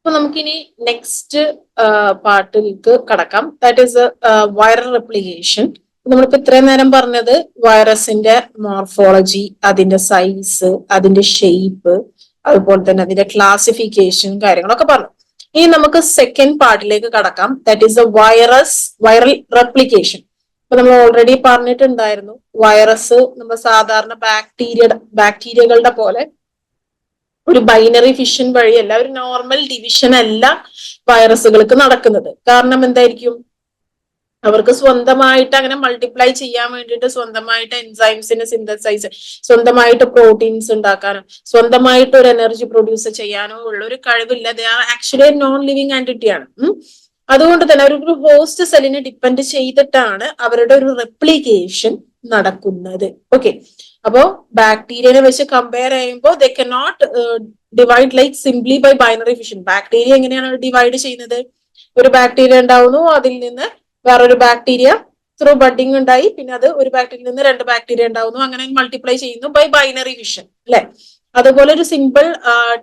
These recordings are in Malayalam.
അപ്പൊ നമുക്കിനി നെക്സ്റ്റ് പാർട്ടിലേക്ക് കടക്കാം. That is viral replication. നമ്മളിപ്പോ ഇത്രയും നേരം പറഞ്ഞത് വൈറസിന്റെ മോർഫോളജി, അതിന്റെ സൈസ്, അതിന്റെ ഷേപ്പ്, അതുപോലെ തന്നെ അതിന്റെ ക്ലാസിഫിക്കേഷൻ കാര്യങ്ങളൊക്കെ പറഞ്ഞു. ഇനി നമുക്ക് സെക്കൻഡ് പാർട്ടിലേക്ക് കടക്കാം. That is viral replication. ഇപ്പൊ നമ്മൾ ഓൾറെഡി പറഞ്ഞിട്ടുണ്ടായിരുന്നു, വൈറസ് നമ്മൾ സാധാരണ ബാക്ടീരിയകളുടെ പോലെ ഒരു ബൈനറി ഫിഷൻ വഴിയല്ല, ഒരു നോർമൽ ഡിവിഷൻ അല്ല വൈറസുകൾക്ക് നടക്കുന്നത്. കാരണം എന്തായിരിക്കും? അവർക്ക് സ്വന്തമായിട്ട് അങ്ങനെ മൾട്ടിപ്ലൈ ചെയ്യാൻ വേണ്ടിയിട്ട് സ്വന്തമായിട്ട് എൻസൈംസിനെ സിന്തസൈസ്, സ്വന്തമായിട്ട് പ്രോട്ടീൻസ് ഉണ്ടാക്കാനോ സ്വന്തമായിട്ട് ഒരു എനർജി പ്രൊഡ്യൂസ് ചെയ്യാനോ ഉള്ള ഒരു കഴിവില്ല. They are actually non living entity ആണ്. അതുകൊണ്ട് തന്നെ അവരൊരു ഹോസ്റ്റ് സെല്ലിനെ ഡിപ്പെൻഡ് ചെയ്തിട്ടാണ് അവരുടെ ഒരു റെപ്ലിക്കേഷൻ നടക്കുന്നത്. ഓക്കെ, അപ്പോ ബാക്ടീരിയനെ വെച്ച് കമ്പയർ ചെയ്യുമ്പോൾ they can not divide like simply by binary fission. Bacteria എങ്ങനെയാണ് ഡിവൈഡ് ചെയ്യുന്നത്? ഒരു ബാക്ടീരിയ ഉണ്ടാവുന്നു, അതിൽ നിന്ന് വേറൊരു ബാക്ടീരിയ ത്രൂ ബഡിങ് ഉണ്ടായി, പിന്നെ അത് ഒരു ബാക്ടീരിയയിൽ നിന്ന് 2 ബാക്ടീരിയ ഉണ്ടാവുന്നു, അങ്ങനെ മൾട്ടിപ്ലൈ ചെയ്യുന്നു ബൈ ബൈനറി ഫിഷൻ അല്ലെ. അതുപോലെ ഒരു സിമ്പിൾ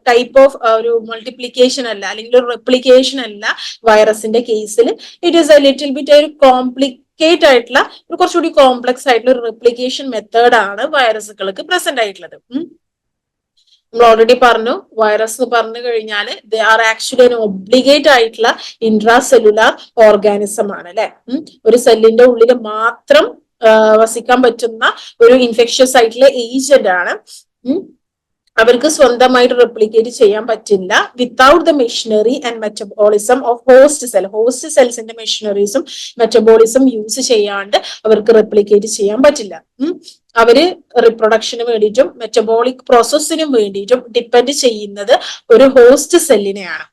ടൈപ്പ് ഓഫ് ഒരു മൾട്ടിപ്ലിക്കേഷൻ അല്ല, അല്ലെങ്കിൽ ഒരു റെപ്ലിക്കേഷൻ അല്ല വൈറസിന്റെ കേസിൽ. It is A little bit ഒരു കോംപ്ലിക്കേറ്റ് ആയിട്ടുള്ള, ഒരു കുറച്ചുകൂടി കോംപ്ലക്സ് ആയിട്ടുള്ള ഒരു റെപ്ലിക്കേഷൻ മെത്തേഡ് ആണ് വൈറസുകൾക്ക് പ്രസന്റ് ആയിട്ടുള്ളത്. നമ്മൾ ഓൾറെഡി പറഞ്ഞു, വൈറസ് എന്ന് പറഞ്ഞു കഴിഞ്ഞാൽ ദേ ആർ ആക്ച്വലി ഒരു ഒബ്ലിഗേറ്റ് ആയിട്ടുള്ള ഇൻട്രാ സെല്ലുലാർ ഓർഗാനിസം ആണ് അല്ലെ. ഒരു സെല്ലിന്റെ ഉള്ളിൽ മാത്രം വസിക്കാൻ പറ്റുന്ന ഒരു ഇൻഫെക്ഷ്യസ് ആയിട്ടുള്ള ഏജന്റ് ആണ്. അവർക്ക് സ്വന്തമായിട്ട് റെപ്ലിക്കേറ്റ് ചെയ്യാൻ പറ്റില്ല without the machinery and metabolism of host cell. Host സെൽസിന്റെ മെഷീനറീസും മെറ്റബോളിസം യൂസ് ചെയ്യാണ്ട് അവർക്ക് റെപ്ലിക്കേറ്റ് ചെയ്യാൻ പറ്റില്ല. അവര് റിപ്രൊഡക്ഷന് വേണ്ടിയിട്ടും മെറ്റബോളിക് പ്രോസസ്സിനും വേണ്ടിയിട്ടും ഡിപ്പെൻഡ് ചെയ്യുന്നത് ഒരു ഹോസ്റ്റ് സെല്ലിനെയാണ്.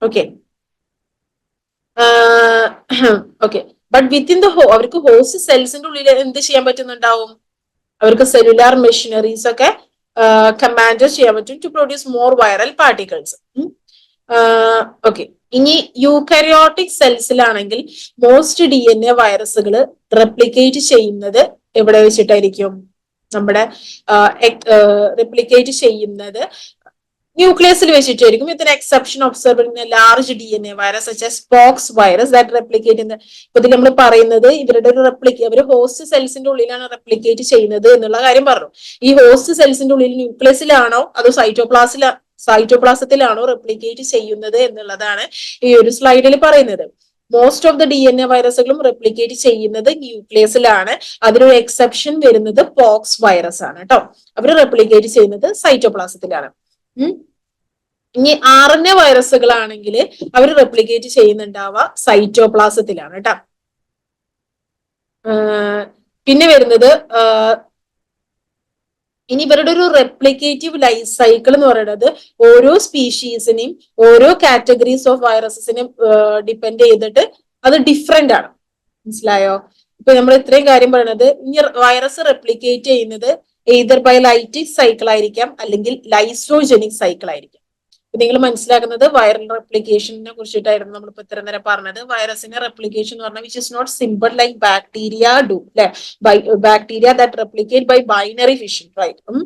Okay okay but within the അവർക്ക് ഹോസ്റ്റ് സെൽസിന്റെ ഉള്ളിൽ എന്ത് ചെയ്യാൻ പറ്റുന്നുണ്ടാവും? അവർക്ക് സെല്ലുലാർ മെഷീനറീസ് ഒക്കെ കമാൻഡ് ചെയ്യാൻ പറ്റും to produce more viral particles. Okay, ഇനി യൂക്കാരിയോട്ടിക് സെൽസിലാണെങ്കിൽ മോസ്റ്റ് DNA വൈറസുകൾ റെപ്ലിക്കേറ്റ് ചെയ്യുന്നത് എവിടെ വെച്ചിട്ടായിരിക്കും? നമ്മുടെ റെപ്ലിക്കേറ്റ് ചെയ്യുന്നത് ന്യൂക്ലിയസിൽ വെച്ചിട്ടായിരിക്കും. With exception observe large DNA virus such as pox virus that replicate in. ഇപ്പൊ ഇതിൽ നമ്മൾ പറയുന്നത് ഇവരുടെ ഒരു അവർ ഹോസ്റ്റ് സെൽസിന്റെ ഉള്ളിലാണ് റെപ്ലിക്കേറ്റ് ചെയ്യുന്നത് എന്നുള്ള കാര്യം പറഞ്ഞു. ഈ ഹോസ്റ്റ് സെൽസിന്റെ ഉള്ളിൽ ന്യൂക്ലിയസിലാണോ അതോ സൈറ്റോപ്ലാസത്തിലാണോ റെപ്ലിക്കേറ്റ് ചെയ്യുന്നത് എന്നുള്ളതാണ് ഈ ഒരു സ്ലൈഡിൽ പറയുന്നത്. മോസ്റ്റ് ഓഫ് ദ DNA വൈറസുകളും റെപ്ലിക്കേറ്റ് ചെയ്യുന്നത് ന്യൂക്ലിയസിലാണ്. അതിനൊരു എക്സെപ്ഷൻ വരുന്നത് പോക്സ് വൈറസ് ആണ് കേട്ടോ. അവർ റെപ്ലിക്കേറ്റ് ചെയ്യുന്നത് സൈറ്റോപ്ലാസത്തിലാണ്. ഇനി RNA വൈറസുകളാണെങ്കിൽ അവർ റെപ്ലിക്കേറ്റ് ചെയ്യുന്നുണ്ടാവുക സൈറ്റോപ്ലാസത്തിലാണ് കേട്ടോ. പിന്നെ വരുന്നത് ഇനി ഇവരുടെ ഒരു റെപ്ലിക്കേറ്റീവ് ലൈഫ് സൈക്കിൾ എന്ന് പറയുന്നത് ഓരോ സ്പീഷീസിനെയും ഓരോ കാറ്റഗറീസ് ഓഫ് വൈറസസിനെയും ഡിപ്പെൻഡ് ചെയ്തിട്ട് അത് ഡിഫറെന്റ് ആണ്. മനസ്സിലായോ? ഇപ്പൊ നമ്മൾ ഇത്രയും കാര്യം പറയുന്നത്, ഇനി വൈറസ് റെപ്ലിക്കേറ്റ് ചെയ്യുന്നത് എയ്തർ ബൈ ലൈറ്റിക് സൈക്കിൾ ആയിരിക്കാം അല്ലെങ്കിൽ ലൈസോജനിക് സൈക്കിൾ ആയിരിക്കാം. നിങ്ങൾ മനസ്സിലാക്കുന്നത് വൈറൽ റെപ്ലിക്കേഷനെ കുറിച്ചിട്ടായിരുന്നു നമ്മളിപ്പോ ഇത്ര നേരം പറഞ്ഞത്. വൈറസിന്റെ റെപ്ലിക്കേഷൻ എന്ന് പറഞ്ഞാൽ which is not simple like bacteria do അല്ലെ. Bacteria that replicate by binary fission, right.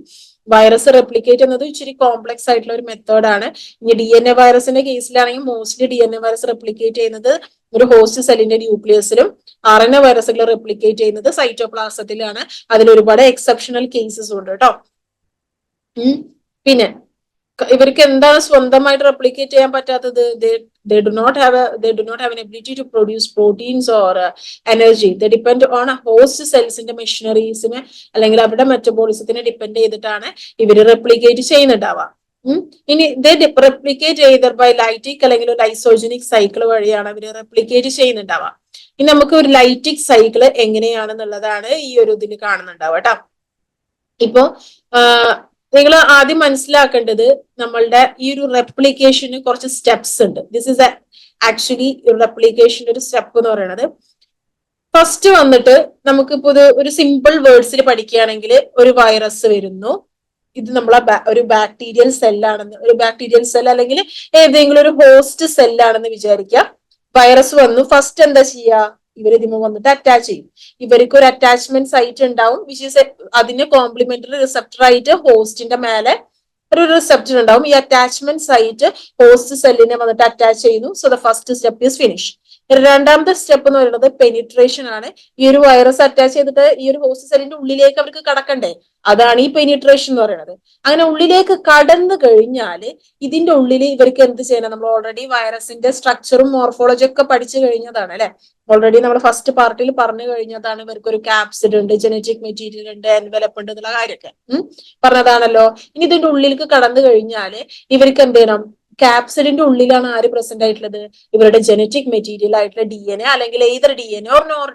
Virus replicate എന്നത് ഇച്ചിരി കോംപ്ലക്സ് ആയിട്ടുള്ള ഒരു മെത്തേഡാണ്. ഇനി DNA വൈറസിന്റെ കേസിലാണെങ്കിൽ മോസ്റ്റ്ലി DNA വൈറസ് റെപ്ലിക്കേറ്റ് ചെയ്യുന്നത് ഒരു ഹോസ്റ്റ് സെല്ലിന്റെ ന്യൂക്ലിയസിലും RNA വൈറസുകൾ റെപ്ലിക്കേറ്റ് ചെയ്യുന്നത് സൈറ്റോപ്ലാസത്തിലാണ്. അതിൽ ഒരുപാട് എക്സെപ്ഷണൽ കേസസ് ഉണ്ട് കേട്ടോ. പിന്നെ ഇവർക്ക് എന്താണ് സ്വന്തമായിട്ട് റെപ്ലിക്കേറ്റ് ചെയ്യാൻ പറ്റാത്തത്? they do not have an ability to produce proteins or energy. They depend on a host cells ന്റെ മെഷീനറീസിനെ അല്ലെങ്കിൽ അവരുടെ മെറ്റബോളിസത്തിനെ ഡിപ്പെൻഡ് ചെയ്തിട്ടാണ് ഇവര് റെപ്ലിക്കേറ്റ് ചെയ്യുന്നുണ്ടാവുക. ഇനി റെപ്ലിക്കേറ്റ് ചെയ്തർ ബൈ ലൈറ്റിക് അല്ലെങ്കിൽ ലൈസോജനിക് സൈക്കിൾ വഴിയാണ് ഇവര് റെപ്ലിക്കേറ്റ് ചെയ്യുന്നുണ്ടാവുക. ഇനി നമുക്ക് ഒരു ലൈറ്റിക് സൈക്കിൾ എങ്ങനെയാണെന്നുള്ളതാണ് ഈ ഒരു ഇതിൽ കാണുന്നുണ്ടാവുക കേട്ടോ. ഇപ്പോ നിങ്ങൾ ആദ്യം മനസ്സിലാക്കേണ്ടത് നമ്മളുടെ ഈ ഒരു റെപ്ലിക്കേഷന് കുറച്ച് സ്റ്റെപ്സ് ഉണ്ട്. ദിസ് ഇസ് ആക്ച്വലി റെപ്ലിക്കേഷന്റെ ഒരു സ്റ്റെപ്പ് എന്ന് പറയുന്നത്, ഫസ്റ്റ് വന്നിട്ട് നമുക്കിപ്പോ ഒരു സിമ്പിൾ വേർഡ്സിൽ പഠിക്കുകയാണെങ്കിൽ ഒരു വൈറസ് വരുന്നു, ഇത് നമ്മളെ ഒരു ബാക്ടീരിയൽ സെല്ലാണെന്ന്, ഒരു ബാക്ടീരിയൽ സെൽ അല്ലെങ്കിൽ ഏതെങ്കിലും ഒരു ഹോസ്റ്റ് സെല്ലാണെന്ന് വിചാരിക്കുക. വൈറസ് വന്നു, ഫസ്റ്റ് എന്താ ചെയ്യുക? ഇവർ ഇതിന് വന്നിട്ട് അറ്റാച്ച് ചെയ്യും. ഇവർക്ക് ഒരു അറ്റാച്ച്മെന്റ് സൈറ്റ് ഉണ്ടാവും, വിച്ച് ഈസ് അതിന് കോംപ്ലിമെന്ററി റിസപ്റ്റർ ആയിട്ട് ഹോസ്റ്റിന്റെ മേലെ ഒരു റിസപ്റ്റർ ഉണ്ടാവും. ഈ അറ്റാച്ച്മെന്റ് സൈറ്റ് ഹോസ്റ്റ് സെല്ലിനെ വന്നിട്ട് അറ്റാച്ച് ചെയ്യുന്നു. So the first step is finish. രണ്ടാമത്തെ സ്റ്റെപ്പ് എന്ന് പറയുന്നത് പെനിട്രേഷൻ ആണ്. ഈ ഒരു വൈറസ് അറ്റാച്ച് ചെയ്തിട്ട് ഈ ഒരു ഹോസ്റ്റ് സെല്ലിന്റെ ഉള്ളിലേക്ക് അവർക്ക് കടക്കണ്ടേ, അതാണ് ഈ പെനിട്രേഷൻ എന്ന് പറയുന്നത്. അങ്ങനെ ഉള്ളിലേക്ക് കടന്നു കഴിഞ്ഞാൽ ഇതിന്റെ ഉള്ളിൽ ഇവർക്ക് എന്ത് ചെയ്യണം? നമ്മൾ ഓൾറെഡി വൈറസിന്റെ സ്ട്രക്ചറും മോർഫോളജി ഒക്കെ പഠിച്ചു കഴിഞ്ഞതാണ് അല്ലെ. ഓൾറെഡി നമ്മൾ ഫസ്റ്റ് പാർട്ടിൽ പറഞ്ഞു കഴിഞ്ഞതാണ്. ഇവർക്ക് ഒരു ക്യാപ്സിഡ് ഉണ്ട്, ജനറ്റിക് മെറ്റീരിയൽ ഉണ്ട്, എൻവലപ്പ് ഉണ്ട് എന്നുള്ള കാര്യമൊക്കെ പറഞ്ഞതാണല്ലോ. ഇനി ഇതിന്റെ ഉള്ളിലേക്ക് കടന്നു കഴിഞ്ഞാല് ഇവർക്ക് എന്ത് ചെയ്യണം? ക്യാപ്സിഡിന്റെ ഉള്ളിലാണ് ആര് പ്രസന്റ് ആയിട്ടുള്ളത്? ഇവരുടെ ജനറ്റിക് മെറ്റീരിയൽ ആയിട്ടുള്ള DNA അല്ലെങ്കിൽ ഏതൊരു DNA or nor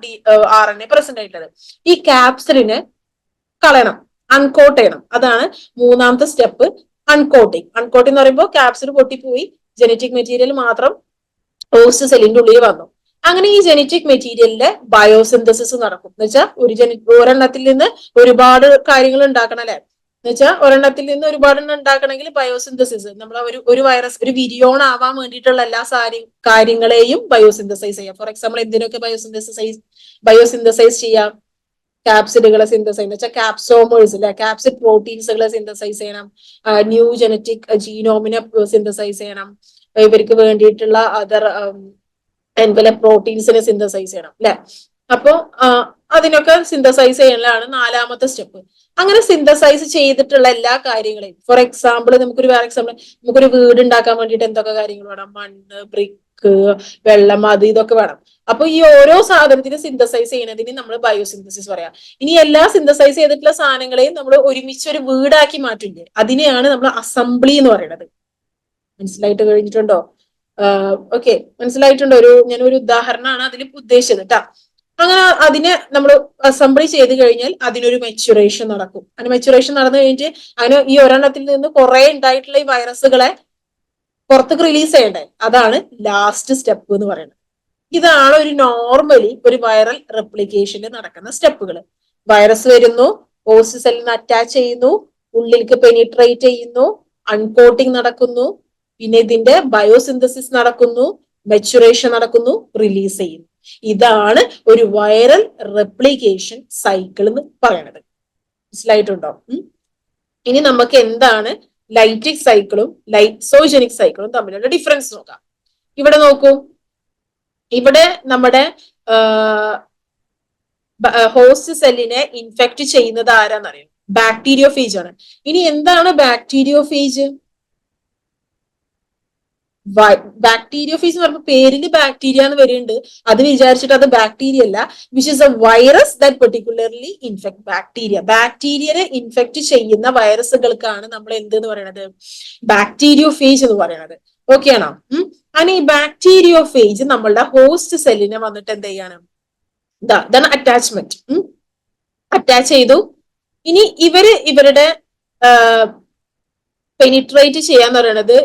RNA present ആയിട്ടുള്ളത്. ഈ ക്യാപ്സിഡിനെ കളയണം, അൺകോട്ട് ചെയ്യണം. അതാണ് മൂന്നാമത്തെ സ്റ്റെപ്പ്, അൺകോട്ടിങ്. അൺകോട്ടിംഗ് എന്ന് പറയുമ്പോൾ ക്യാപ്സിഡ് പൊട്ടിപ്പോയി, ജനറ്റിക് മെറ്റീരിയൽ മാത്രം ഹോസ്റ്റ് സെല്ലിന്റെ ഉള്ളിൽ വന്നു. അങ്ങനെ ഈ ജനറ്റിക് മെറ്റീരിയലിന്റെ ബയോസിന്തസിസ് നടക്കും. എന്ന് വെച്ചാൽ ഒരെണ്ണത്തിൽ നിന്ന് ഒരുപാട് കാര്യങ്ങൾ ഉണ്ടാക്കണം അല്ലെ. എന്ന് വെച്ചാൽ ഒരെണ്ണത്തിൽ നിന്ന് ഒരുപാട് എണ്ണം ഉണ്ടാക്കണമെങ്കിൽ ബയോസിന്തസിസ്, നമ്മൾ ഒരു വൈറസ് ഒരു വിരിയോൺ ആവാൻ വേണ്ടിയിട്ടുള്ള എല്ലാ കാര്യങ്ങളെയും ബയോസിന്തസൈസ് ചെയ്യാം. ഫോർ എക്സാമ്പിൾ എന്തിനൊക്കെ ബയോസിന്തസൈസ് ചെയ്യാം? ക്യാപ്സിഡുകളെ സിന്തസൈസ് എന്ന് വെച്ചാൽ ക്യാപ്സോമേഴ്സ് അല്ലെ, ക്യാപ്സിഡ് പ്രോട്ടീൻസുകളെ സിന്തസൈസ് ചെയ്യണം, ന്യൂ ജനറ്റിക് ജീനോമിനെ സിന്തസൈസ് ചെയ്യണം, ഇവർക്ക് വേണ്ടിയിട്ടുള്ള അതർ എൻവലപ്പ് പ്രോട്ടീൻസിനെ സിന്തസൈസ് ചെയ്യണം അല്ലെ. അപ്പോ അതിനൊക്കെ സിന്തസൈസ് ചെയ്യാനാണ് നാലാമത്തെ സ്റ്റെപ്പ്. അങ്ങനെ സിന്തസൈസ് ചെയ്തിട്ടുള്ള എല്ലാ കാര്യങ്ങളെയും, ഫോർ എക്സാമ്പിൾ വേറെ എക്സാമ്പിൾ നമുക്കൊരു വീട് ഉണ്ടാക്കാൻ വേണ്ടിയിട്ട് എന്തൊക്കെ കാര്യങ്ങൾ വേണം? മണ്ണ്, ബ്രിക്ക്, വെള്ളം, അത് ഇതൊക്കെ വേണം. അപ്പൊ ഈ ഓരോ സാധനത്തിനും സിന്തസൈസ് ചെയ്യുന്നതിന് നമ്മൾ ബയോസിന്തസിസ് പറയാം. ഇനി എല്ലാ സിന്തസൈസ് ചെയ്തിട്ടുള്ള സാധനങ്ങളെയും നമ്മൾ ഒരുമിച്ച് ഒരു വീടാക്കി മാറ്റില്ലേ, അതിനെയാണ് നമ്മൾ അസംബ്ലി എന്ന് പറയുന്നത്. മനസ്സിലായിട്ട് കഴിഞ്ഞിട്ടുണ്ടോ? ഓക്കെ, മനസ്സിലായിട്ടുണ്ടോ? ഞാനൊരു ഉദാഹരണമാണ് അതിൽ ഉദ്ദേശിച്ചത് കേട്ടാ. അങ്ങനെ അതിനെ നമ്മൾ അസംബ്ലി ചെയ്ത് കഴിഞ്ഞാൽ അതിനൊരു മെച്ചുറേഷൻ നടക്കും. അതിന് മെച്ചുറേഷൻ നടന്നു കഴിഞ്ഞിട്ട് അതിന് ഈ ഒരെണ്ണത്തിൽ നിന്ന് കുറെ ഉണ്ടായിട്ടുള്ള ഈ വൈറസുകളെ പുറത്തേക്ക് റിലീസ് ചെയ്യണ്ടേ, അതാണ് ലാസ്റ്റ് സ്റ്റെപ്പ് എന്ന് പറയുന്നത്. ഇതാണ് ഒരു നോർമലി ഒരു വൈറൽ റെപ്ലിക്കേഷനിൽ നടക്കുന്ന സ്റ്റെപ്പുകൾ. വൈറസ് വരുന്നു, ഹോസ്റ്റ് സെല്ലിന് അറ്റാച്ച് ചെയ്യുന്നു, ഉള്ളിലേക്ക് പെനിട്രേറ്റ് ചെയ്യുന്നു, അൺകോട്ടിംഗ് നടക്കുന്നു, പിന്നെ ഇതിന്റെ ബയോസിന്തസിസ് നടക്കുന്നു, മെച്ചുറേഷൻ നടക്കുന്നു, റിലീസ് ചെയ്യുന്നു. ഇതാണ് ഒരു വൈറൽ റെപ്ലിക്കേഷൻ സൈക്കിൾ എന്ന് പറയുന്നത്. മനസ്സിലായിട്ടുണ്ടോ? ഇനി നമുക്ക് എന്താണ് ലൈറ്റിക് സൈക്കിളും ലൈസോജനിക് സൈക്കിളും തമ്മിലുള്ള ഡിഫറൻസ് നോക്കാം. ഇവിടെ നോക്കൂ, ഇവിടെ നമ്മുടെ ഹോസ്റ്റ് സെല്ലിനെ ഇൻഫെക്ട് ചെയ്യുന്നത് ആരാന്നറിയാം? ബാക്ടീരിയോഫേജ് ആണ്. ഇനി എന്താണ് ബാക്ടീരിയോഫേജ്? ബാക്ടീരിയോഫേജ് എന്ന് പറയുമ്പോൾ പേരിൽ ബാക്ടീരിയ എന്ന് വരുന്നുണ്ട്, അത് വിചാരിച്ചിട്ട് അത് ബാക്ടീരിയ അല്ല. Which is a virus that particularly infect bacteria. ബാക്ടീരിയനെ ഇൻഫെക്ട് ചെയ്യുന്ന വൈറസുകൾക്കാണ് നമ്മൾ എന്തെന്ന് പറയുന്നത്? ബാക്ടീരിയോഫേജ് എന്ന് പറയുന്നത്. ഓക്കെ ആണോ? അങ്ങനെ ഈ ബാക്ടീരിയോഫേജ് നമ്മളുടെ ഹോസ്റ്റ് സെല്ലിനെ വന്നിട്ട് എന്ത് ചെയ്യാണ്? ഇതാണ് അറ്റാച്ച്മെന്റ്. അറ്റാച്ച് ചെയ്തു. ഇനി ഇവരുടെ പെനിട്രേറ്റ് ചെയ്യാന്ന് പറയുന്നത്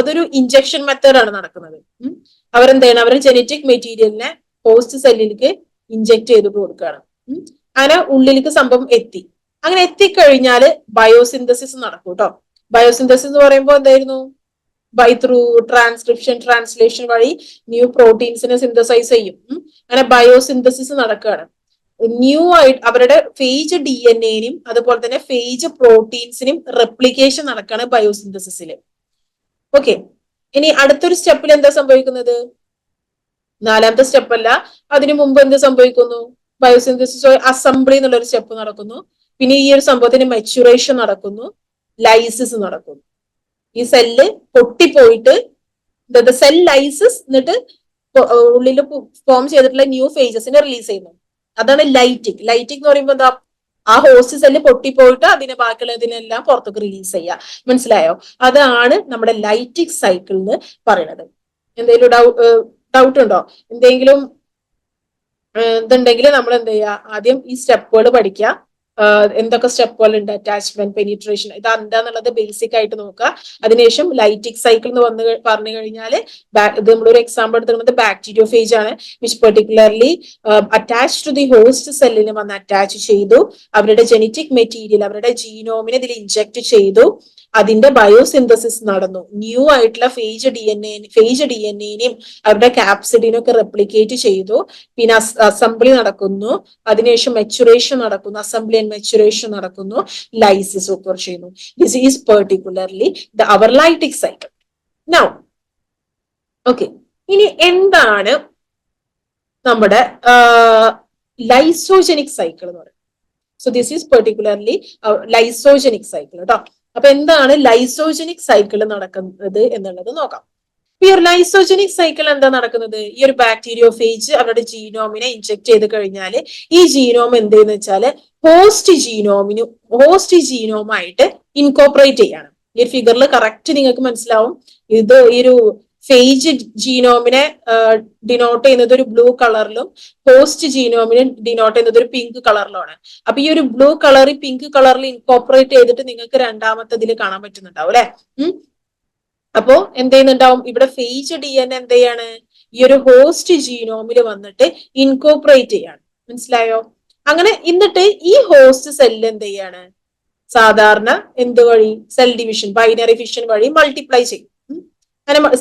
അതൊരു ഇഞ്ചക്ഷൻ മെത്തേഡ് ആണ് നടക്കുന്നത്. അവരെന്ത് ചെയ്യണം? അവരുടെ ജനറ്റിക് മെറ്റീരിയലിനെ ഹോസ്റ്റ് സെല്ലിലേക്ക് ഇഞ്ചക്ട് ചെയ്ത് കൊടുക്കുകയാണ്. അങ്ങനെ ഉള്ളിലേക്ക് സംഭവം എത്തി. അങ്ങനെ എത്തിക്കഴിഞ്ഞാല് ബയോസിന്തസിസ് നടക്കും കേട്ടോ. ബയോസിന്തസിസ് എന്ന് പറയുമ്പോൾ എന്തായിരുന്നു? ബൈ ത്രൂ ട്രാൻസ്ക്രിപ്ഷൻ, ട്രാൻസ്ലേഷൻ വഴി ന്യൂ പ്രോട്ടീൻസിനെ സിന്തസൈസ് ചെയ്യും. അങ്ങനെ ബയോസിന്തസിസ് നടക്കുകയാണ്. ന്യൂ ആയിട്ട് അവരുടെ ഫേജ് DNA-നും അതുപോലെ തന്നെ ഫേജ് പ്രോട്ടീൻസിനും റെപ്ലിക്കേഷൻ നടക്കുകയാണ് ബയോസിന്തസിസിൽ. ഓക്കെ, ഇനി അടുത്തൊരു സ്റ്റെപ്പിൽ എന്താ സംഭവിക്കുന്നത്? നാലാമത്തെ സ്റ്റെപ്പ് അല്ല, അതിനു മുമ്പ് എന്ത് സംഭവിക്കുന്നു? ബയോസിന്തസിസ് അസംബ്ലി എന്നുള്ളൊരു സ്റ്റെപ്പ് നടക്കുന്നു. പിന്നെ ഈ ഒരു സംഭവത്തിന് മെച്ചുറേഷൻ നടക്കുന്നു, ലൈസിസ് നടക്കുന്നു. ഈ സെല്ല് പൊട്ടിപ്പോയിട്ട് സെൽ ലൈസിസ്, എന്നിട്ട് ഉള്ളിൽ ഫോം ചെയ്തിട്ടുള്ള ന്യൂ ഫേജസിനെ റിലീസ് ചെയ്യുന്നു. അതാണ് ലൈറ്റിക്. ലൈറ്റിക് എന്ന് പറയുമ്പോൾ എന്താ? ആ ഹോസ്റ്റ് സെല്ല് പൊട്ടിപ്പോയിട്ട് അതിനെ ബാക്കിയുള്ളതിനെല്ലാം പുറത്തേക്ക് റിലീസ് ചെയ്യുക. മനസ്സിലായോ? അതാണ് നമ്മുടെ ലൈറ്റിക് സൈക്കിൾ എന്ന് പറയുന്നത്. എന്തെങ്കിലും ഡൗട്ട് ഉണ്ടോ? എന്തെങ്കിലും ഇതുണ്ടെങ്കിൽ നമ്മൾ എന്ത് ചെയ്യുക? ആദ്യം ഈ സ്റ്റെപ്പുകൾ പഠിക്കുക. എന്തൊക്കെ സ്റ്റെപ്പുകൾ ഉണ്ട്? അറ്റാച്ച്മെന്റ്, പെനിട്രേഷൻ, ഇത് എന്താന്നുള്ളത് ബേസിക് ആയിട്ട് നോക്കുക. അതിനുശേഷം ലൈറ്റിക് സൈക്കിൾ എന്ന് പറഞ്ഞു കഴിഞ്ഞാൽ ഇത് നമ്മളൊരു എക്സാമ്പിൾ എടുത്തിരുന്നത് ബാക്ടീരിയോഫേജ് ആണ്. Which particularly attach to the host സെല്ലിന് വന്ന് അറ്റാച്ച് ചെയ്തു. അവരുടെ ജനറ്റിക് മെറ്റീരിയൽ, അവരുടെ ജീനോമിനെ ഇതിൽ ഇഞ്ചക്ട് ചെയ്തു. അതിന്റെ ബയോസിന്തസിസ് നടന്നു. ന്യൂ ആയിട്ടുള്ള ഫേജ് ഡി എൻ എനെയും അവരുടെ ക്യാപ്സിഡിനും ഒക്കെ റെപ്ലിക്കേറ്റ് ചെയ്തു. പിന്നെ അസംബ്ലി നടക്കുന്നു, അതിനുശേഷം മെച്ചുറേഷൻ നടക്കുന്നു, അസംബ്ലി ആൻഡ് മെച്ചുറേഷൻ നടക്കുന്നു, ലൈസിസ് ഒക്കർ ചെയ്യുന്നു. This is particularly our lytic cycle. Now okay, ഇനി എന്താണ് നമ്മുടെ ലൈസോജനിക് സൈക്കിൾ എന്ന് പറയുന്നത്? So this is particularly lysogenic cycle കേട്ടോ. അപ്പൊ എന്താണ് ലൈസോജനിക് സൈക്കിൾ നടക്കുന്നത് എന്നുള്ളത് നോക്കാം. ഈ ഒരു ലൈസോജനിക് സൈക്കിൾ എന്താ നടക്കുന്നത്? ഈ ഒരു ബാക്ടീരിയോഫേജ് അവരുടെ ജീനോമിനെ ഇൻജെക്ട് ചെയ്ത് കഴിഞ്ഞാൽ ഈ ജീനോം എന്ത് ചെയ്യുന്ന വെച്ചാല് ഹോസ്റ്റ് ജീനോമായിട്ട് ഇൻകോപ്പറേറ്റ് ചെയ്യാണ്. ഈ ഫിഗറിൽ കറക്റ്റ് നിങ്ങൾക്ക് മനസ്സിലാവും. ഇത് ഈ ഒരു ഫേജ് ജീനോമിനെ ഡിനോട്ട് ചെയ്യുന്നത് ഒരു ബ്ലൂ കളറിലും ഹോസ്റ്റ് ജീനോമിനെ ഡിനോട്ട് ചെയ്യുന്നത് ഒരു പിങ്ക് കളറിലുമാണ്. അപ്പൊ ഈ ഒരു ബ്ലൂ കളർ പിങ്ക് കളറിൽ ഇൻകോപ്പറേറ്റ് ചെയ്തിട്ട് നിങ്ങൾക്ക് രണ്ടാമത്തെ ഇതിൽ കാണാൻ പറ്റുന്നുണ്ടാവും അല്ലെ. അപ്പോ എന്ത് ചെയ്യുന്നുണ്ടാവും? ഇവിടെ ഫേജ് ഡി എൻ എന്ത് ചെയ്യാണ്? ഈ ഒരു ഹോസ്റ്റ് ജീനോമിൽ വന്നിട്ട് ഇൻകോപ്പറേറ്റ് ചെയ്യാണ്. മനസ്സിലായോ? അങ്ങനെ എന്നിട്ട് ഈ ഹോസ്റ്റ് സെല്ല് എന്ത് ചെയ്യാണ്? സാധാരണ എന്ത് വഴി? സെൽ ഡിവിഷൻ, ബൈനറി ഫിഷൻ വഴി മൾട്ടിപ്ലൈ ചെയ്യും.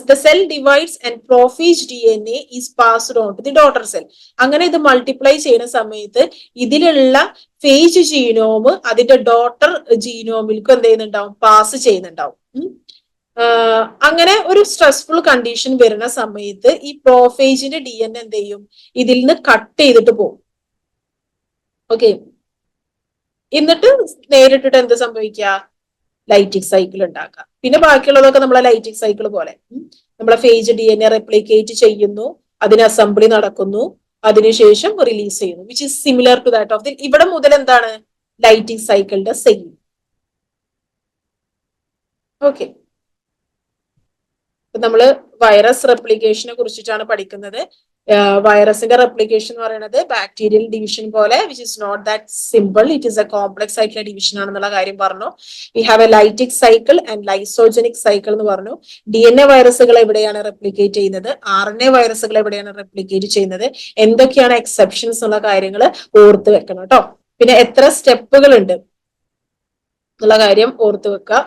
The cell divides and prophage DNA is passed on to the daughter cell. അങ്ങനെ ഇത് മൾട്ടിപ്ലൈ ചെയ്യുന്ന സമയത്ത് ഇതിലുള്ള ഫേജ് ജീനോം അതിന്റെ ഡോട്ടർ ജീനോമിൽക്ക് എന്ത് ചെയ്യുന്നുണ്ടാവും? പാസ് ചെയ്യുന്നുണ്ടാവും. അങ്ങനെ ഒരു സ്ട്രെസ്ഫുൾ കണ്ടീഷൻ വരുന്ന സമയത്ത് ഈ പ്രോഫേജിന്റെ ഡി എൻ എന്ത് ചെയ്യും? ഇതിൽ നിന്ന് കട്ട് ചെയ്തിട്ട് പോകും. ഓക്കെ, എന്നിട്ട് നേരിട്ടിട്ട് എന്ത് സംഭവിക്കുക? ലൈറ്റിക് സൈക്കിൾ ഉണ്ടാക്കുക. പിന്നെ ബാക്കിയുള്ളതൊക്കെ നമ്മളെ ലൈറ്റിക് സൈക്കിൾ പോലെ നമ്മളെ phage D N A replicate ചെയ്യുന്നു, അതിന് അസംബ്ലി നടക്കുന്നു, അതിനുശേഷം റിലീസ് ചെയ്യുന്നു, which is similar to that of the. ഇവിടെ മുതൽ എന്താണ്? ലൈറ്റിക് സൈക്കിളിന്റെ സെയിം. ഓക്കെ, നമ്മള് വൈറസ് റെപ്ലിക്കേഷനെ കുറിച്ചിട്ടാണ് പഠിക്കുന്നത്. വൈറസിന്റെ റെപ്ലിക്കേഷൻ എന്ന് പറയുന്നത് ബാക്ടീരിയൽ ഡിവിഷൻ പോലെ which is not that simple, it is a complex ആയിട്ടുള്ള ഡിവിഷൻ ആണെന്നുള്ള കാര്യം പറഞ്ഞു. We have a lytic cycle and lysogenic cycle എന്ന് പറഞ്ഞു. ഡി എൻ എ വൈറസുകൾ എവിടെയാണ് റെപ്ലിക്കേറ്റ് ചെയ്യുന്നത്? ആർ എൻ എ വൈറസുകൾ എവിടെയാണ് റെപ്ലിക്കേറ്റ് ചെയ്യുന്നത്? എന്തൊക്കെയാണ് എക്സെപ്ഷൻസ് എന്നുള്ള കാര്യങ്ങൾ ഓർത്ത് വെക്കണം കേട്ടോ. പിന്നെ എത്ര സ്റ്റെപ്പുകൾ ഉണ്ട് എന്നുള്ള കാര്യം ഓർത്ത് വെക്കുക.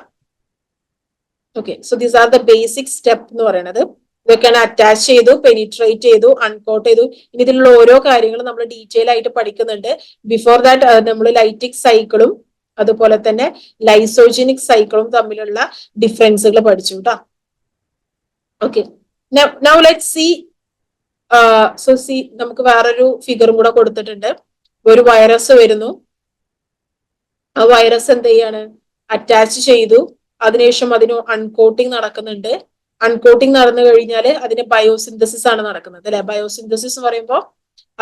Okay, so these are the basic step എന്ന് പറയുന്നത്. ഇതൊക്കെയാണ് അറ്റാച്ച് ചെയ്തു, പെനിട്രേറ്റ് ചെയ്തു, അൺകോട്ട് ചെയ്തു. ഇനി ഇതിലുള്ള ഓരോ കാര്യങ്ങളും നമ്മൾ ഡീറ്റെയിൽ ആയിട്ട് പഠിക്കുന്നുണ്ട്. ബിഫോർ ദാറ്റ് നമ്മൾ ലൈറ്റിക് സൈക്കിളും അതുപോലെ തന്നെ ലൈസോജനിക് സൈക്കിളും തമ്മിലുള്ള ഡിഫറൻസുകൾ പഠിച്ചു കേട്ടോ. Okay, now let's see. So see, നമുക്ക് വേറൊരു ഫിഗറും കൂടെ കൊടുത്തിട്ടുണ്ട്. ഒരു വൈറസ് വരുന്നു, ആ വൈറസ് എന്ത് ചെയ്യാണ്? അറ്റാച്ച് ചെയ്തു, അതിനുശേഷം അതിന് അൺകോട്ടിങ് നടക്കുന്നുണ്ട്. അൺകോട്ടിങ് നടന്നു കഴിഞ്ഞാൽ അതിന് ബയോസിന്തസിസ് ആണ് നടക്കുന്നത് അല്ലെ. ബയോസിന്തസിസ് എന്ന് പറയുമ്പോൾ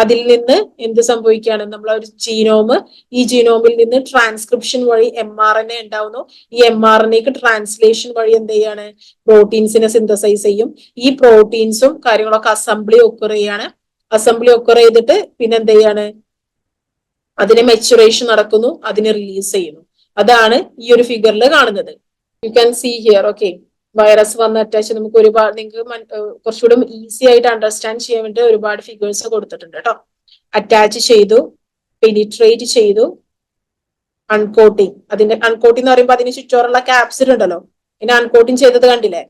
അതിൽ നിന്ന് എന്ത് സംഭവിക്കുകയാണ്? നമ്മൾ ഒരു ജീനോമ്, ഈ ജീനോമിൽ നിന്ന് ട്രാൻസ്ക്രിപ്ഷൻ വഴി mRNA ഉണ്ടാവുന്നു. ഈ mRNAക്ക് ട്രാൻസ്ലേഷൻ വഴി എന്ത് ചെയ്യാണ്? പ്രോട്ടീൻസിനെ സിന്തസൈസ് ചെയ്യും. ഈ പ്രോട്ടീൻസും കാര്യങ്ങളൊക്കെ അസംബ്ലി ഒക്കർ ചെയ്യാണ്. അസംബ്ലി ഒക്കർ ചെയ്തിട്ട് പിന്നെ എന്ത് ചെയ്യാണ്? അതിന് മെച്ചുറേഷൻ നടക്കുന്നു, അതിനെ റിലീസ് ചെയ്യുന്നു. അതാണ് ഈ ഒരു ഫിഗറിൽ കാണുന്നത്. You can see here. Okay, virus വന്ന് അറ്റാച്ച്, നമുക്ക് ഒരുപാട് നിങ്ങൾക്ക് കുറച്ചുകൂടി ഈസി ആയിട്ട് അണ്ടർസ്റ്റാൻഡ് ചെയ്യാൻ വേണ്ടി ഒരുപാട് ഫിഗേഴ്സ് കൊടുത്തിട്ടുണ്ട് കേട്ടോ. അറ്റാച്ച് ചെയ്തു, പെനിട്രേറ്റ് ചെയ്തു, അൺകോട്ടിങ്. അതിന്റെ അൺകോട്ടിങ് എന്ന് പറയുമ്പോൾ അതിന് ചുറ്റോറുള്ള ക്യാപ്സിഡ് ഉണ്ടല്ലോ, പിന്നെ അൺകോട്ടിങ് ചെയ്തത് കണ്ടില്ലേ?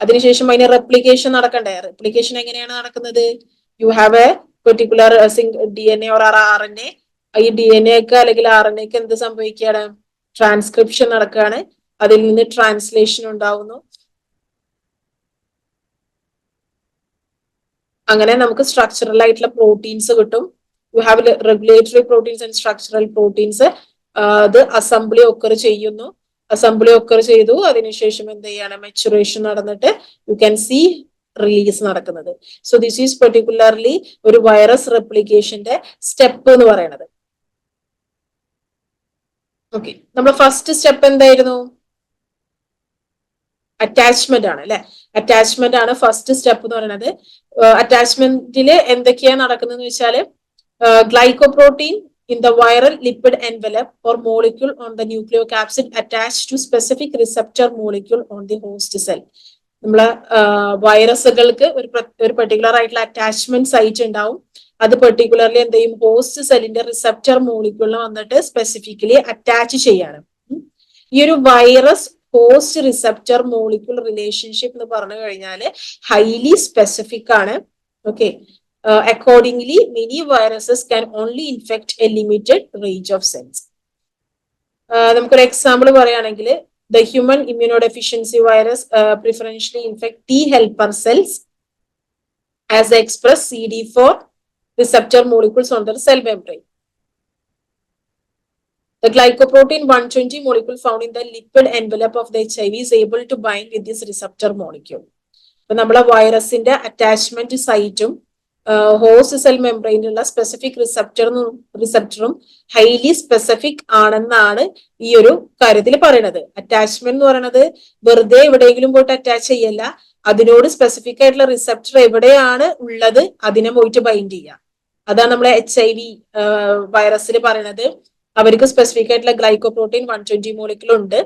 അതിനുശേഷം അതിന് റെപ്ലിക്കേഷൻ നടക്കണ്ടേ? റെപ്ലിക്കേഷൻ എങ്ങനെയാണ് നടക്കുന്നത്? You have a particular D N A or R N A. ഈ ഡി എൻ എക്ക് അല്ലെങ്കിൽ ആർ എൻ എക്ക് എന്ത് സംഭവിക്കുകയാണ്? ട്രാൻസ്ക്രിപ്ഷൻ നടക്കുകയാണ്, അതിൽ നിന്ന് ട്രാൻസ്ലേഷൻ ഉണ്ടാവുന്നു. അങ്ങനെ നമുക്ക് സ്ട്രക്ചറൽ ആയിട്ടുള്ള പ്രോട്ടീൻസ് കിട്ടും. You have regulatory proteins and structural proteins. അത് അസംബ്ലി ഒക്കർ ചെയ്യുന്നു, അസംബ്ലി ഒക്കർ ചെയ്തു, അതിനുശേഷം എന്ത് ചെയ്യാണ്? മെച്ചുറേഷൻ നടന്നിട്ട് യു ക്യാൻ സീ റിലീസ് നടക്കുന്നത്. സോ ദിസ് ഈസ് പെർട്ടിക്കുലർലി ഒരു വൈറസ് റെപ്ലിക്കേഷന്റെ സ്റ്റെപ്പ് എന്ന് പറയുന്നത്. ഓക്കെ, നമ്മുടെ ഫസ്റ്റ് സ്റ്റെപ്പ് എന്തായിരുന്നു? അറ്റാച്ച്മെന്റ് ആണ് അല്ലെ. അറ്റാച്ച്മെന്റ് ആണ് ഫസ്റ്റ് സ്റ്റെപ്പ് എന്ന് പറയുന്നത്. അറ്റാച്ച്മെന്റിൽ എന്തൊക്കെയാണ് നടക്കുന്നതെന്ന് വെച്ചാല് glycoprotein in the viral lipid envelope or molecule on the nucleocapsid attached to specific receptor molecule on the host cell. നമ്മളെ വൈറസുകൾക്ക് ഒരു പെർട്ടിക്കുലർ ആയിട്ടുള്ള അറ്റാച്ച്മെന്റ് സൈറ്റ് ഉണ്ടാവും. അത് പെർട്ടിക്കുലർലി എന്ത് ചെയ്യും? ഹോസ്റ്റ് സെല്ലിന്റെ റിസെപ്റ്റർ മോളിക്യൂളിനെ വന്നിട്ട് സ്പെസിഫിക്കലി അറ്റാച്ച് ചെയ്യാണ്. ഈ ഒരു virus host receptor molecule relationship എന്ന് പറഞ്ഞു കഴിഞ്ഞാൽ ഹൈലി സ്പെസിഫിക് ആണ്. Okay, accordingly many viruses can only infect a limited range of cells. നമുക്കൊരു എക്സാമ്പിൾ പറയുകയാണെങ്കിൽ the human immunodeficiency virus preferentially infect T helper cells as they express CD4 receptor molecules on their cell membrane. The glycoprotein 120 molecule found in the lipid envelope of the HIV is able to bind with this receptor molecule. അപ്പൊ നമ്മളെ വൈറസിന്റെ അറ്റാച്ച്മെന്റ് സൈറ്റും ഹോസ്റ്റ് സെൽ മെംബ്രെയിനുള്ള സ്പെസിഫിക് റിസപ്റ്ററും ഹൈലി സ്പെസിഫിക് ആണെന്നാണ് ഈ ഒരു കാര്യത്തിൽ പറയുന്നത്. അറ്റാച്ച്മെന്റ് എന്ന് പറയുന്നത് വെറുതെ എവിടെയെങ്കിലും പോയിട്ട് അറ്റാച്ച് ചെയ്യല്ല, അതിനോട് സ്പെസിഫിക് ആയിട്ടുള്ള റിസപ്റ്റർ എവിടെയാണ് ഉള്ളത് അതിനെ പോയിട്ട് ബൈൻഡ് ചെയ്യുക. അതാണ് നമ്മളെ HIV വൈറസിൽ പറയുന്നത്. അവർക്ക് സ്പെസിഫിക് ആയിട്ടുള്ള ഗ്ലൈക്കോപ്രോട്ടീൻ 120 മോളിക്യൂൾ ഉണ്ട്.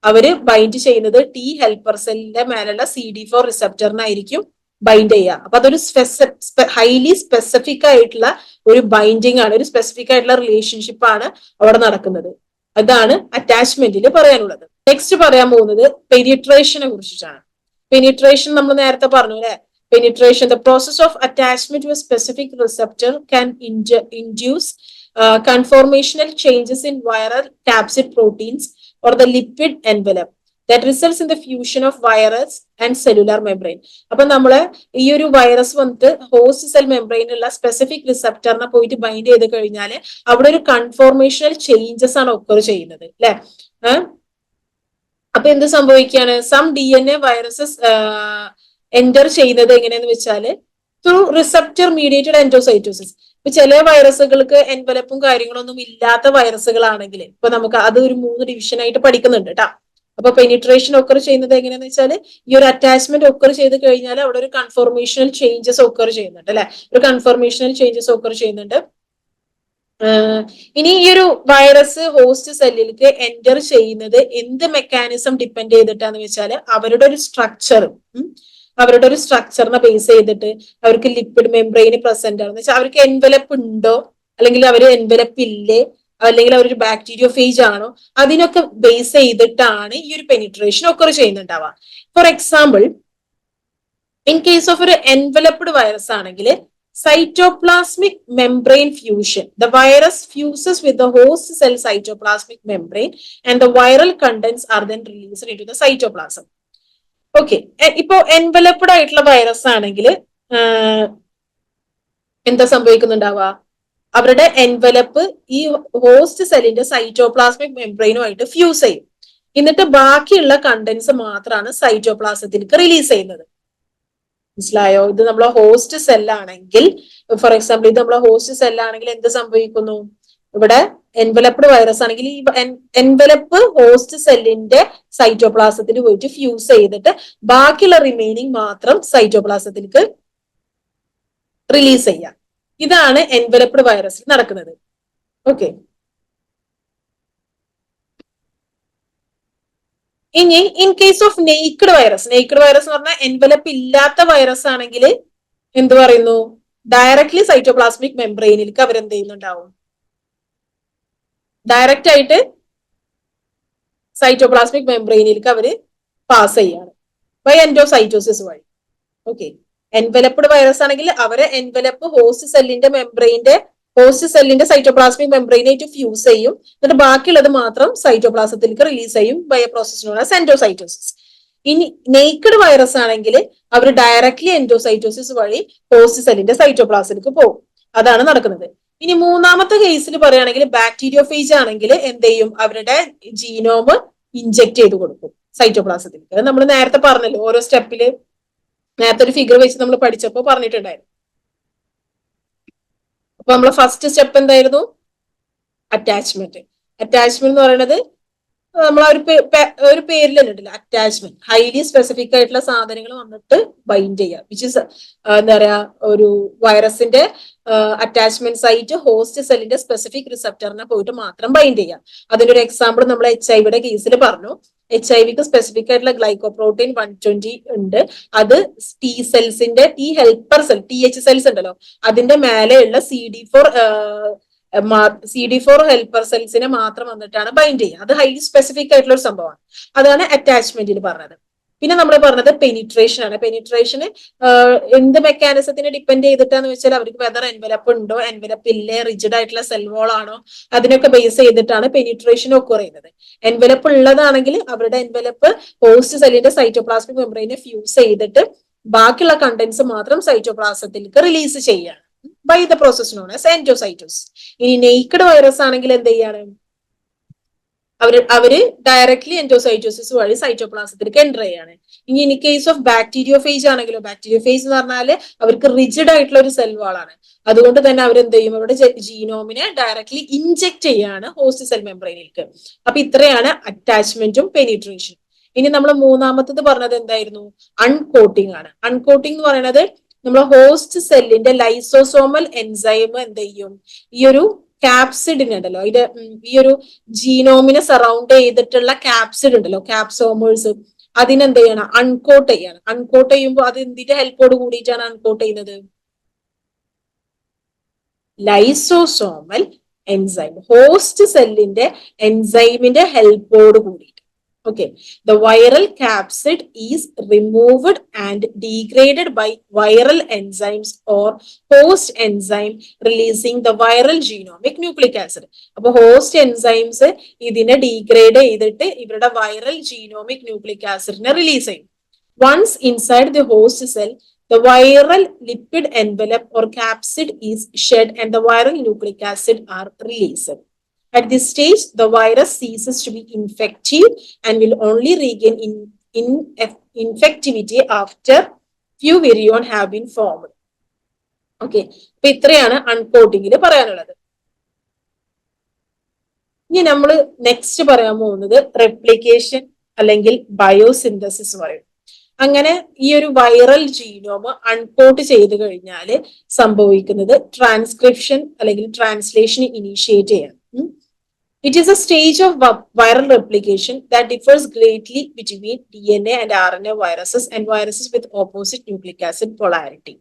അവര് ബൈൻഡ് ചെയ്യുന്നത് T ഹെൽപ്പർ സെല്ലിന്റെ മേലുള്ള CD4 റിസപ്റ്ററിനായിരിക്കും ബൈൻഡ് ചെയ്യുക. അപ്പൊ അതൊരു ഹൈലി സ്പെസിഫിക് ആയിട്ടുള്ള ഒരു ബൈൻഡിങ് ആണ്, ഒരു സ്പെസിഫിക് ആയിട്ടുള്ള റിലേഷൻഷിപ്പ് ആണ് അവിടെ നടക്കുന്നത്. അതാണ് അറ്റാച്ച്മെന്റിൽ പറയാനുള്ളത്. നെക്സ്റ്റ് പറയാൻ പോകുന്നത് പെനിട്രേഷനെ കുറിച്ചിട്ടാണ്. പെനിട്രേഷൻ നമ്മൾ നേരത്തെ പറഞ്ഞു അല്ലെ. Penetration, the process of attachment to a specific receptor can induce conformational changes in viral capsid proteins or the lipid envelope that results in the fusion of virus and cellular membrane. അപ്പൊ നമ്മള് ഈ ഒരു വൈറസ് വന്നിട്ട് ഹോസ്റ്റ് സെൽ മെംബ്രെയിനുള്ള സ്പെസിഫിക് റിസപ്റ്ററിനെ പോയിട്ട് ബൈൻഡ് ചെയ്ത് കഴിഞ്ഞാൽ അവിടെ ഒരു കൺഫോർമേഷണൽ ചേഞ്ചസ് ആണ് ഒക്കർ ചെയ്യുന്നത് അല്ലെ. അപ്പൊ എന്ത് സംഭവിക്കുകയാണ്, സം DNA വൈറസസ് എൻറ്റർ ചെയ്യുന്നത് എങ്ങനെയാന്ന് വെച്ചാല് ത്രൂ റിസപ്റ്റർ മീഡിയേറ്റഡ് എൻഡോസൈറ്റോസിസ്. ഇപ്പൊ ചില വൈറസുകൾക്ക് എൻവലപ്പും കാര്യങ്ങളൊന്നും ഇല്ലാത്ത വൈറസുകളാണെങ്കിൽ ഇപ്പൊ നമുക്ക് അത് ഒരു 3 ഡിവിഷൻ ആയിട്ട് പഠിക്കുന്നുണ്ട് കേട്ടോ. അപ്പൊ പെനിട്രേഷൻ ഒക്കർ ചെയ്യുന്നത് എങ്ങനെയാന്ന് വെച്ചാൽ ഈ ഒരു അറ്റാച്ച്മെന്റ് ഒക്കർ ചെയ്ത് കഴിഞ്ഞാൽ അവിടെ ഒരു കൺഫോർമേഷണൽ ചേഞ്ചസ് ഒക്കർ ചെയ്യുന്നുണ്ട് അല്ലെ, ഒരു കൺഫോർമേഷണൽ ചേഞ്ചസ് ഒക്കർ ചെയ്യുന്നുണ്ട്. ഇനി ഈ ഒരു വൈറസ് ഹോസ്റ്റ് സെല്ലിലേക്ക് എൻറ്റർ ചെയ്യുന്നത് എന്ത് മെക്കാനിസം ഡിപ്പെൻഡ് ചെയ്തിട്ടാന്ന് വെച്ചാൽ അവരുടെ ഒരു സ്ട്രക്ചറിനെ ബേസ് ചെയ്തിട്ട് അവർക്ക് ലിപ്പിഡ് മെംബ്രെയിന് പ്രസന്റ് ആണെന്ന് വെച്ചാൽ അവർക്ക് എൻവലപ്പ് ഉണ്ടോ അല്ലെങ്കിൽ അവർ എൻവലപ്പ് ഇല്ലേ അല്ലെങ്കിൽ അവരൊരു ബാക്ടീരിയോ ഫേജ് ആണോ അതിനൊക്കെ ബേസ് ചെയ്തിട്ടാണ് ഈ ഒരു പെനിട്രേഷൻ ഒക്കർ ചെയ്യുന്നുണ്ടാവുക. For example, in case of ഒരു എൻവലപ്ഡ് വൈറസ് ആണെങ്കിൽ cytoplasmic membrane fusion, the virus fuses with the host cell cytoplasmic membrane and the viral contents are then released into the cytoplasm. Okay, ഇപ്പോ എൻവലപ്ഡ് ആയിട്ടുള്ള വൈറസ് ആണെങ്കിൽ എന്താ സംഭവിക്കുന്നുണ്ടാവുക, അവരുടെ എൻവലപ്പ് ഈ ഹോസ്റ്റ് സെല്ലിന്റെ സൈറ്റോപ്ലാസ്മിക് മെംബ്രെയിനുമായിട്ട് ഫ്യൂസ് ചെയ്യും. എന്നിട്ട് ബാക്കിയുള്ള കണ്ടന്റ്സ് മാത്രമാണ് സൈറ്റോപ്ലാസത്തിലേക്ക് റിലീസ് ചെയ്യുന്നത്. മനസ്സിലായോ? ഇത് നമ്മളെ ഹോസ്റ്റ് സെല്ലാണെങ്കിൽ, ഫോർ എക്സാമ്പിൾ ഇത് നമ്മളെ ഹോസ്റ്റ് സെല്ലാണെങ്കിൽ എന്ത് സംഭവിക്കുന്നു, ഇവിടെ എൻവലപ്ഡ് വൈറസ് ആണെങ്കിൽ ഈ എൻവലപ്പ് ഹോസ്റ്റ് സെല്ലിന്റെ സൈറ്റോപ്ലാസത്തിൽ പോയിട്ട് ഫ്യൂസ് ചെയ്തിട്ട് ബാക്കിയുള്ള റിമൈനിങ് മാത്രം സൈറ്റോപ്ലാസത്തിലേക്ക് റിലീസ് ചെയ്യാം. ഇതാണ് എൻവലപ്ഡ് വൈറസിൽ നടക്കുന്നത്. ഓക്കെ, ഇനി ഇൻ കേസ് ഓഫ് നെയ്ക്ഡ് വൈറസ് എന്ന് പറഞ്ഞാൽ എൻവലപ്പ് ഇല്ലാത്ത വൈറസ് ആണെങ്കിൽ എന്ത് പറയുന്നു, ഡയറക്ട്ലി സൈറ്റോപ്ലാസ്മിക് മെംബ്രെയിനിലേക്ക് അവരെന്ത് ചെയ്യുന്നുണ്ടാവും, ഡയറക്റ്റ് ആയിട്ട് സൈറ്റോപ്ലാസ്മിക് മെംബ്രെയിനിലേക്ക് അവര് പാസ് ചെയ്യാണ് ബൈ എൻഡോസൈറ്റോസിസ് വഴി. ഓക്കെ, എൻവലപ്ഡ് വൈറസ് ആണെങ്കിൽ അവരെ എൻവലപ്പ് ഹോസ്റ്റ് സെല്ലിന്റെ സൈറ്റോപ്ലാസ്മിക് മെംബ്രെയിനായിട്ട് ഫ്യൂസ് ചെയ്യും. എന്നിട്ട് ബാക്കിയുള്ളത് മാത്രം സൈറ്റോപ്ലാസത്തിലേക്ക് റിലീസ് ചെയ്യും by a process known as endocytosis. ഇനി നെയ്ക്ഡ് വൈറസ് ആണെങ്കിൽ അവർ ഡയറക്ട്ലി എൻഡോസൈറ്റോസിസ് വഴി ഹോസ്റ്റ് സെല്ലിന്റെ സൈറ്റോപ്ലാസത്തിലേക്ക് പോകും. അതാണ് നടക്കുന്നത്. ഇനി മൂന്നാമത്തെ കേസിൽ പറയുകയാണെങ്കിൽ ബാക്ടീരിയോ ഫേജ് ആണെങ്കിൽ എന്ത് ചെയ്യും, അവരുടെ ജീനോം ഇൻജെക്ട് ചെയ്ത് കൊടുക്കും സൈറ്റോപ്ലാസത്തിലേക്ക്. അത് നമ്മൾ നേരത്തെ പറഞ്ഞല്ലോ, ഓരോ സ്റ്റെപ്പില് നേരത്തെ ഒരു ഫിഗർ വെച്ച് നമ്മൾ പഠിച്ചപ്പോൾ പറഞ്ഞിട്ടുണ്ടായിരുന്നു. അപ്പൊ നമ്മളെ ഫസ്റ്റ് സ്റ്റെപ്പ് എന്തായിരുന്നു, അറ്റാച്ച്മെന്റ് എന്ന് പറയുന്നത് നമ്മൾ ഒരു പേരിൽ തന്നെ ഉണ്ടല്ലോ, അറ്റാച്ച്മെന്റ്. ഹൈലി സ്പെസിഫിക് ആയിട്ടുള്ള സാധനങ്ങൾ വന്നിട്ട് ബൈൻഡ് ചെയ്യുക, വിച്ച് ഇസ് എന്താ പറയാ, ഒരു വൈറസിന്റെ അറ്റാച്ച്മെന്റ് സൈറ്റ് ഹോസ്റ്റ് സെല്ലിന്റെ സ്പെസിഫിക് റിസപ്റ്ററിനെ പോയിട്ട് മാത്രം ബൈൻഡ് ചെയ്യുക. അതിനൊരു എക്സാമ്പിൾ നമ്മൾ HIV കേസിൽ പറഞ്ഞു. HIV സ്പെസിഫിക് ആയിട്ടുള്ള ഗ്ലൈക്കോപ്രോട്ടീൻ 120 ഉണ്ട്. അത് T സെൽസിന്റെ T helper cell TH cells ഉണ്ടല്ലോ അതിന്റെ മേലെയുള്ള CD4 CD4 ഹെൽപ്പർ സെൽസിനെ മാത്രം വന്നിട്ടാണ് ബൈൻഡ് ചെയ്യുക. അത് ഹൈലി സ്പെസിഫിക് ആയിട്ടുള്ള ഒരു സംഭവമാണ്. അതാണ് അറ്റാച്ച്മെന്റിൽ പറഞ്ഞത്. പിന്നെ നമ്മൾ പറഞ്ഞത് പെനിട്രേഷൻ ആണ്. പെനിട്രേഷന് എന്ത് മെക്കാനിസത്തിനെ ഡിപ്പെൻഡ് ചെയ്തിട്ടാന്ന് വെച്ചാൽ അവർക്ക് വെതർ എൻവലപ്പ് ഉണ്ടോ, എൻവലപ്പ് ഇല്ലേ, റിജിഡ് ആയിട്ടുള്ള സെൽ വോൾ ആണോ, അതിനൊക്കെ ബേസ് ചെയ്തിട്ടാണ് പെനിട്രേഷൻ ഒക്കെ ചെയ്യുന്നത്. എൻവലപ്പ് ഉള്ളതാണെങ്കിൽ അവരുടെ എൻവലപ്പ് ഹോസ്റ്റ് സെല്ലിന്റെ സൈറ്റോപ്ലാസ്മിക് മെംബ്രെയിനെ ഫ്യൂസ് ചെയ്തിട്ട് ബാക്കിയുള്ള കണ്ടന്റ്സ് മാത്രം സൈറ്റോപ്ലാസത്തിലേക്ക് റിലീസ് ചെയ്യാണ് by the process known as endocytosis. ഇനി നെയ്ക്കഡ് വൈറസ് ആണെങ്കിൽ എന്ത് ചെയ്യാണ്, അവര് ഡയറക്ട്ലി എൻഡോസൈറ്റോസിസ് വഴി സൈറ്റോപ്ലാസത്തിലേക്ക് എൻ്റർ ചെയ്യാണ്. ഇനി ഇൻ കേസ് ഓഫ് ബാക്ടീരിയോഫേജ് ആണെങ്കിലോ, ബാക്ടീരിയോഫേജ് എന്ന് പറഞ്ഞാൽ അവർക്ക് റിജിഡ് ആയിട്ടുള്ള ഒരു സെൽ വാളാണ്. അതുകൊണ്ട് തന്നെ അവരെന്ത് ചെയ്യും, അവരുടെ ജീനോമിനെ ഡയറക്ട്ലി ഇൻജെക്ട് ചെയ്യാണ് ഹോസ്റ്റ് സെൽ മെംബ്രെയിനിലേക്ക്. അപ്പൊ ഇത്രയാണ് അറ്റാച്ച്മെന്റും പെനിട്രേഷനും. ഇനി നമ്മൾ മൂന്നാമത്തത് പറഞ്ഞത് എന്തായിരുന്നു, അൺകോട്ടിംഗ് ആണ്. അൺകോട്ടിംഗ് എന്ന് പറയുന്നത് നമ്മൾ ഹോസ്റ്റ് സെല്ലിന്റെ ലൈസോസോമൽ എൻസൈം എന്ത് ചെയ്യും, ഈ ഒരു ക്യാപ്സിഡിന് ഉണ്ടല്ലോ, ഈ ഒരു ജീനോമിനെ സറൗണ്ട് ചെയ്തിട്ടുള്ള ക്യാപ്സിഡ് ഉണ്ടല്ലോ, ക്യാപ്സോമേഴ്സ്, അതിനെന്ത് ചെയ്യണം, അൺകോട്ട് ചെയ്യണം. അൺകോട്ട് ചെയ്യുമ്പോൾ അത് എന്തിന്റെ ഹെൽപ്പോട് കൂടിയിട്ടാണ് അൺകോട്ട് ചെയ്യുന്നത്, ലൈസോസോമൽ എൻസൈം, ഹോസ്റ്റ് സെല്ലിന്റെ എൻസൈമിന്റെ ഹെൽപ്പോട് കൂടിയിട്ട്. Okay, the viral capsid is removed and degraded by viral enzymes or host enzyme releasing the viral genomic nucleic acid. അപ്പോൾ ഹോസ്റ്റ് എൻസൈംസ് ഇതിനെ ഡീഗ്രേഡ് ചെയ്തിട്ട് ഇവരുടെ വൈറൽ ജീനോമിക് ന്യൂക്ലിക് ആസിഡിനെ റിലീസ് ചെയ്യും. Once inside the host cell, the viral lipid envelope or capsid is shed and the viral nucleic acid are released. At this stage, the virus ceases to be infective and will only regain infectivity after few virion have been formed. Okay, അപ്പൊ ഇത്രയാണ് അൺകോട്ടിങ്ങിൽ പറയാനുള്ളത്. ഇനി നമ്മൾ നെക്സ്റ്റ് പറയാൻ പോകുന്നത് റെപ്ലിക്കേഷൻ അല്ലെങ്കിൽ ബയോസിന്തസിസ് പറയും. അങ്ങനെ ഈ ഒരു വൈറൽ ജീനോം അൺകോട്ട് ചെയ്ത് കഴിഞ്ഞാൽ സംഭവിക്കുന്നത് ട്രാൻസ്ക്രിപ്ഷൻ അല്ലെങ്കിൽ ട്രാൻസ്ലേഷൻ ഇനീഷ്യേറ്റ് ചെയ്യാം. It is a stage of viral replication that differs greatly between DNA and RNA viruses and viruses with opposite nucleic acid polarity.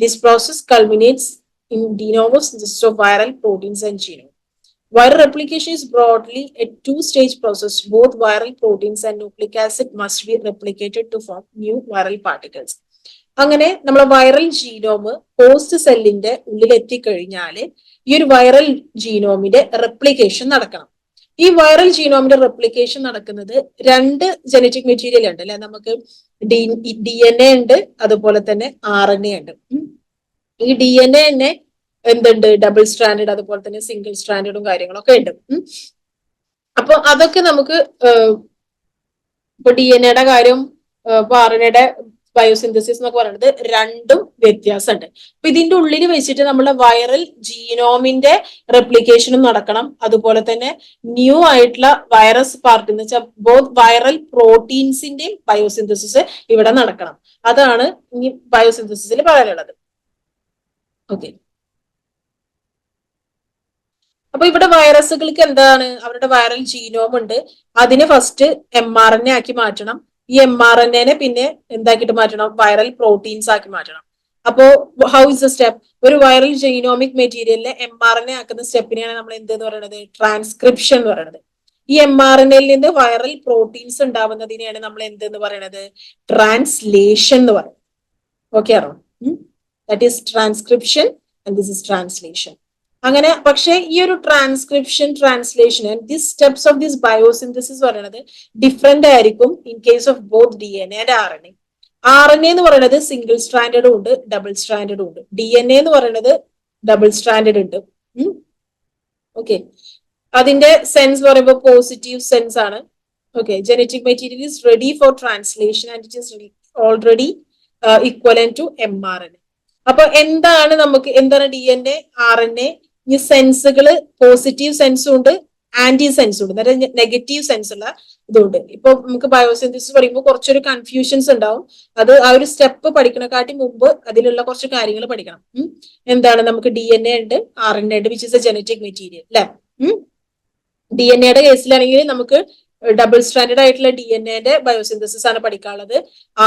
This process culminates in de novo synthesis of viral proteins and genome. Viral replication is broadly a two-stage process. Both viral proteins and nucleic acid must be replicated to form new viral particles. അങ്ങനെ നമ്മൾ വൈറൽ ജീനോം ഹോസ്റ്റ് സെല്ലിന്റെ ഉള്ളിൽ എത്തിക്കഴിഞ്ഞാൽ ഈ ഒരു വൈറൽ ജീനോമിന്റെ റെപ്ലിക്കേഷൻ നടക്കണം. ഈ വൈറൽ ജീനോമിന്റെ റെപ്ലിക്കേഷൻ നടക്കുന്നത് രണ്ട് ജനറ്റിക് മെറ്റീരിയൽ ഉണ്ട് അല്ലെ, നമുക്ക് DNA ഉണ്ട്, അതുപോലെ തന്നെ RNA ഉണ്ട്. ഈ DNA തന്നെ എന്തുണ്ട്, ഡബിൾ സ്ട്രാൻഡഡ്, അതുപോലെ തന്നെ സിംഗിൾ സ്ട്രാൻഡഡും കാര്യങ്ങളൊക്കെ ഉണ്ട്. അപ്പൊ അതൊക്കെ നമുക്ക് ഇപ്പൊ DNA കാര്യം, RNA ബയോസിന്തസിസ് എന്നൊക്കെ പറയുന്നത് രണ്ടും വ്യത്യാസമുണ്ട്. അപ്പൊ ഇതിന്റെ ഉള്ളിൽ വെച്ചിട്ട് നമ്മുടെ വൈറൽ ജീനോമിന്റെ റെപ്ലിക്കേഷനും നടക്കണം, അതുപോലെ തന്നെ ന്യൂ ആയിട്ടുള്ള വൈറസ് പാർട്ട് എന്ന് വെച്ചാൽ ബോത്ത് വൈറൽ പ്രോട്ടീൻസിന്റെയും ബയോസിന്തസിസ് ഇവിടെ നടക്കണം. അതാണ് ഇനി ബയോസിന്തസിസിൽ പറയാനുള്ളത്. ഓക്കെ, അപ്പൊ ഇവിടെ വൈറസുകൾക്ക് എന്താണ്, അവരുടെ വൈറൽ ജീനോം ഉണ്ട്, അതിനെ ഫസ്റ്റ് mRNA ആക്കി മാറ്റണം. ഈ mRNA പിന്നെ എന്താക്കിയിട്ട് മാറ്റണം, വൈറൽ പ്രോട്ടീൻസ് ആക്കി മാറ്റണം. അപ്പോ ഹൗ ഇസ് ദ സ്റ്റെപ്പ്, ഒരു വൈറൽ ജീനോമിക് മെറ്റീരിയലിനെ mRNA ആക്കുന്ന സ്റ്റെപ്പിനെയാണ് നമ്മൾ എന്തെന്ന് പറയുന്നത്, ട്രാൻസ്ക്രിപ്ഷൻ എന്ന് പറയുന്നത്. ഈ mRNAയിൽ നിന്ന് വൈറൽ പ്രോട്ടീൻസ് ഉണ്ടാവുന്നതിനെയാണ് നമ്മൾ എന്തെന്ന് പറയുന്നത്, ട്രാൻസ്ലേഷൻ എന്ന് പറയുന്നത്. ഓക്കെ ആണോ? That is transcription and this is translation. അങ്ങനെ പക്ഷെ ഈ ഒരു transcription, translation and this steps of this biosynthesis പറയുന്നത് ഡിഫറെന്റ് ആയിരിക്കും in case of both DNA and RNA. RNA എന്ന് പറയുന്നത് സിംഗിൾ സ്ട്രാൻഡഡും ഉണ്ട്, ഡബിൾ സ്ട്രാൻഡഡും ഉണ്ട്. DNA എന്ന് പറയുന്നത് ഡബിൾ സ്ട്രാൻഡഡ് ഉണ്ട്. ഓക്കെ, അതിന്റെ സെൻസ് പറയുമ്പോൾ പോസിറ്റീവ് സെൻസ് ആണ്. Okay, genetic material is ready for translation and it is already equivalent to mRNA. അപ്പൊ എന്താണ് നമുക്ക്, എന്താണ് DNA, RNA? ഈ സെൻസുകള് പോസിറ്റീവ് സെൻസും ഉണ്ട്, ആന്റി സെൻസും ഉണ്ട്, അതായത് നെഗറ്റീവ് സെൻസ് ഉള്ള ഇതുണ്ട്. ഇപ്പൊ നമുക്ക് ബയോസിന്തസിസ് പഠിക്കുമ്പോൾ കുറച്ചൊരു കൺഫ്യൂഷൻസ് ഉണ്ടാവും. അത് ആ ഒരു സ്റ്റെപ്പ് പഠിക്കണക്കാട്ടി മുമ്പ് അതിലുള്ള കുറച്ച് കാര്യങ്ങൾ പഠിക്കണം. എന്താണ്, നമുക്ക് DNA ഉണ്ട്, RNA ഉണ്ട്, which is A genetic material അല്ലെ. DNA കേസിലാണെങ്കിൽ നമുക്ക് ഡബിൾ സ്ട്രാൻഡഡ് ആയിട്ടുള്ള DNA ബയോസിന്തസിസ് ആണ് പഠിക്കാനുള്ളത്.